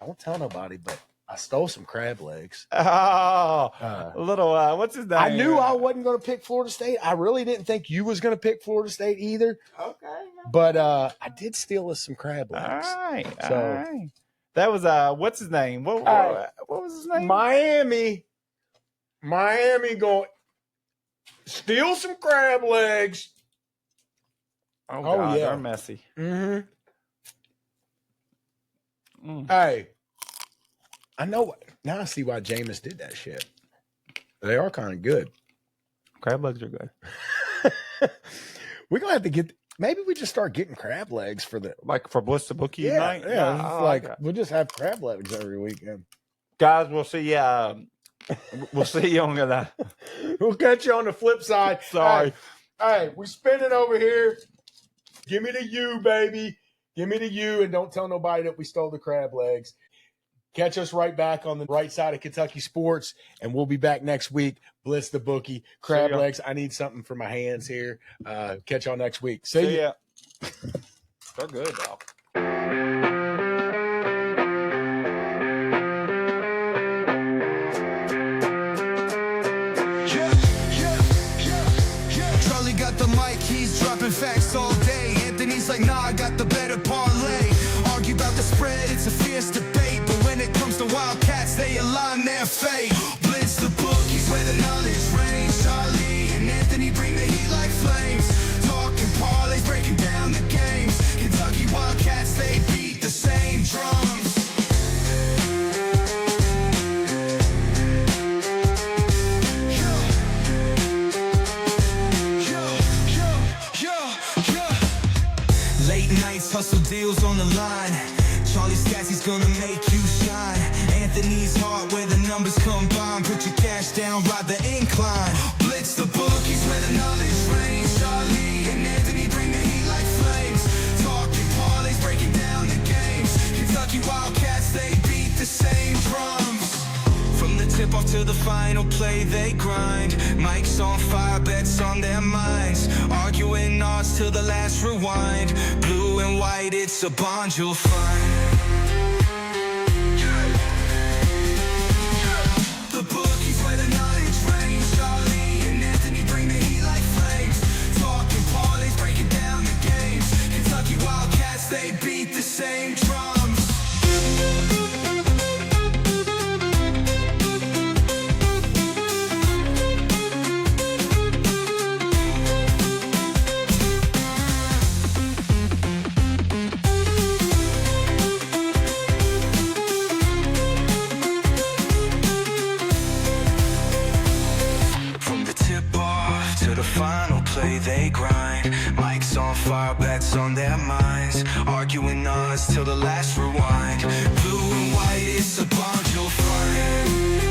don't tell nobody, but I stole some crab legs. Oh, little, what's his name? I knew I wasn't going to pick Florida State. I really didn't think you was going to pick Florida State either. Okay. But I did steal us some crab All legs. right. So- All right. That was, what's his name? What was his name? Miami going steal some crab legs. Oh, God, yeah. they're messy. Mm-hmm. Mm. Hey, I know. Now I see why Jameis did that shit. They are kind of good. Crab legs are good. We're going to have to get, maybe we just start getting crab legs for the, Like for Blitz the Bookie yeah, night? yeah. I It's like like, it. we'll just have crab legs every weekend. Guys, we'll see you. We'll see you on the. We'll catch you on the flip side. Sorry. Hey, we spinning over here. Give me the U, baby. Give me the U, and don't tell nobody that we stole the crab legs. Catch us right back on the right side of Kentucky Sports, and we'll be back next week. Blitz the Bookie, crab ya. legs. I need something for my hands here. Catch y'all next week. See ya. They're good, though. got the mic, he's dropping facts all day. Anthony's like, nah, I got the better parlay. Argue about the spread, it's a fierce debate. But when it comes to Wildcats, they align their fate. Blitz the bookies where the knowledge reigns. Charlie and Anthony bring the heat like flames. Talking parlays, breaking down the games. Kentucky Wildcats, they beat the same drums. Late nights, hustle deals on the line. Charlie Scassy's gonna make you shine. Anthony's heart where the numbers combine. Put your cash down, ride the incline. Blitz the bookies where the knowledge reigns. Charlie and Anthony bring the heat like flames. Talking parlays, breaking down the games. Kentucky Wildcats, they beat the same drums. From the tip off to the final play, they grind. Mics on fire, bets on their minds. Arguing odds till the last rewind. Blue and white, it's a bond you'll find. The bookies where the knowledge reigns. Charlie and Anthony bring the heat like flames. Talking parlays, breaking down the games. Kentucky Wildcats, they beat the same drums. Final play, they grind. Mics on fire, bets on their minds. Arguing odds till the last rewind. Blue and white, it's a bond you'll find.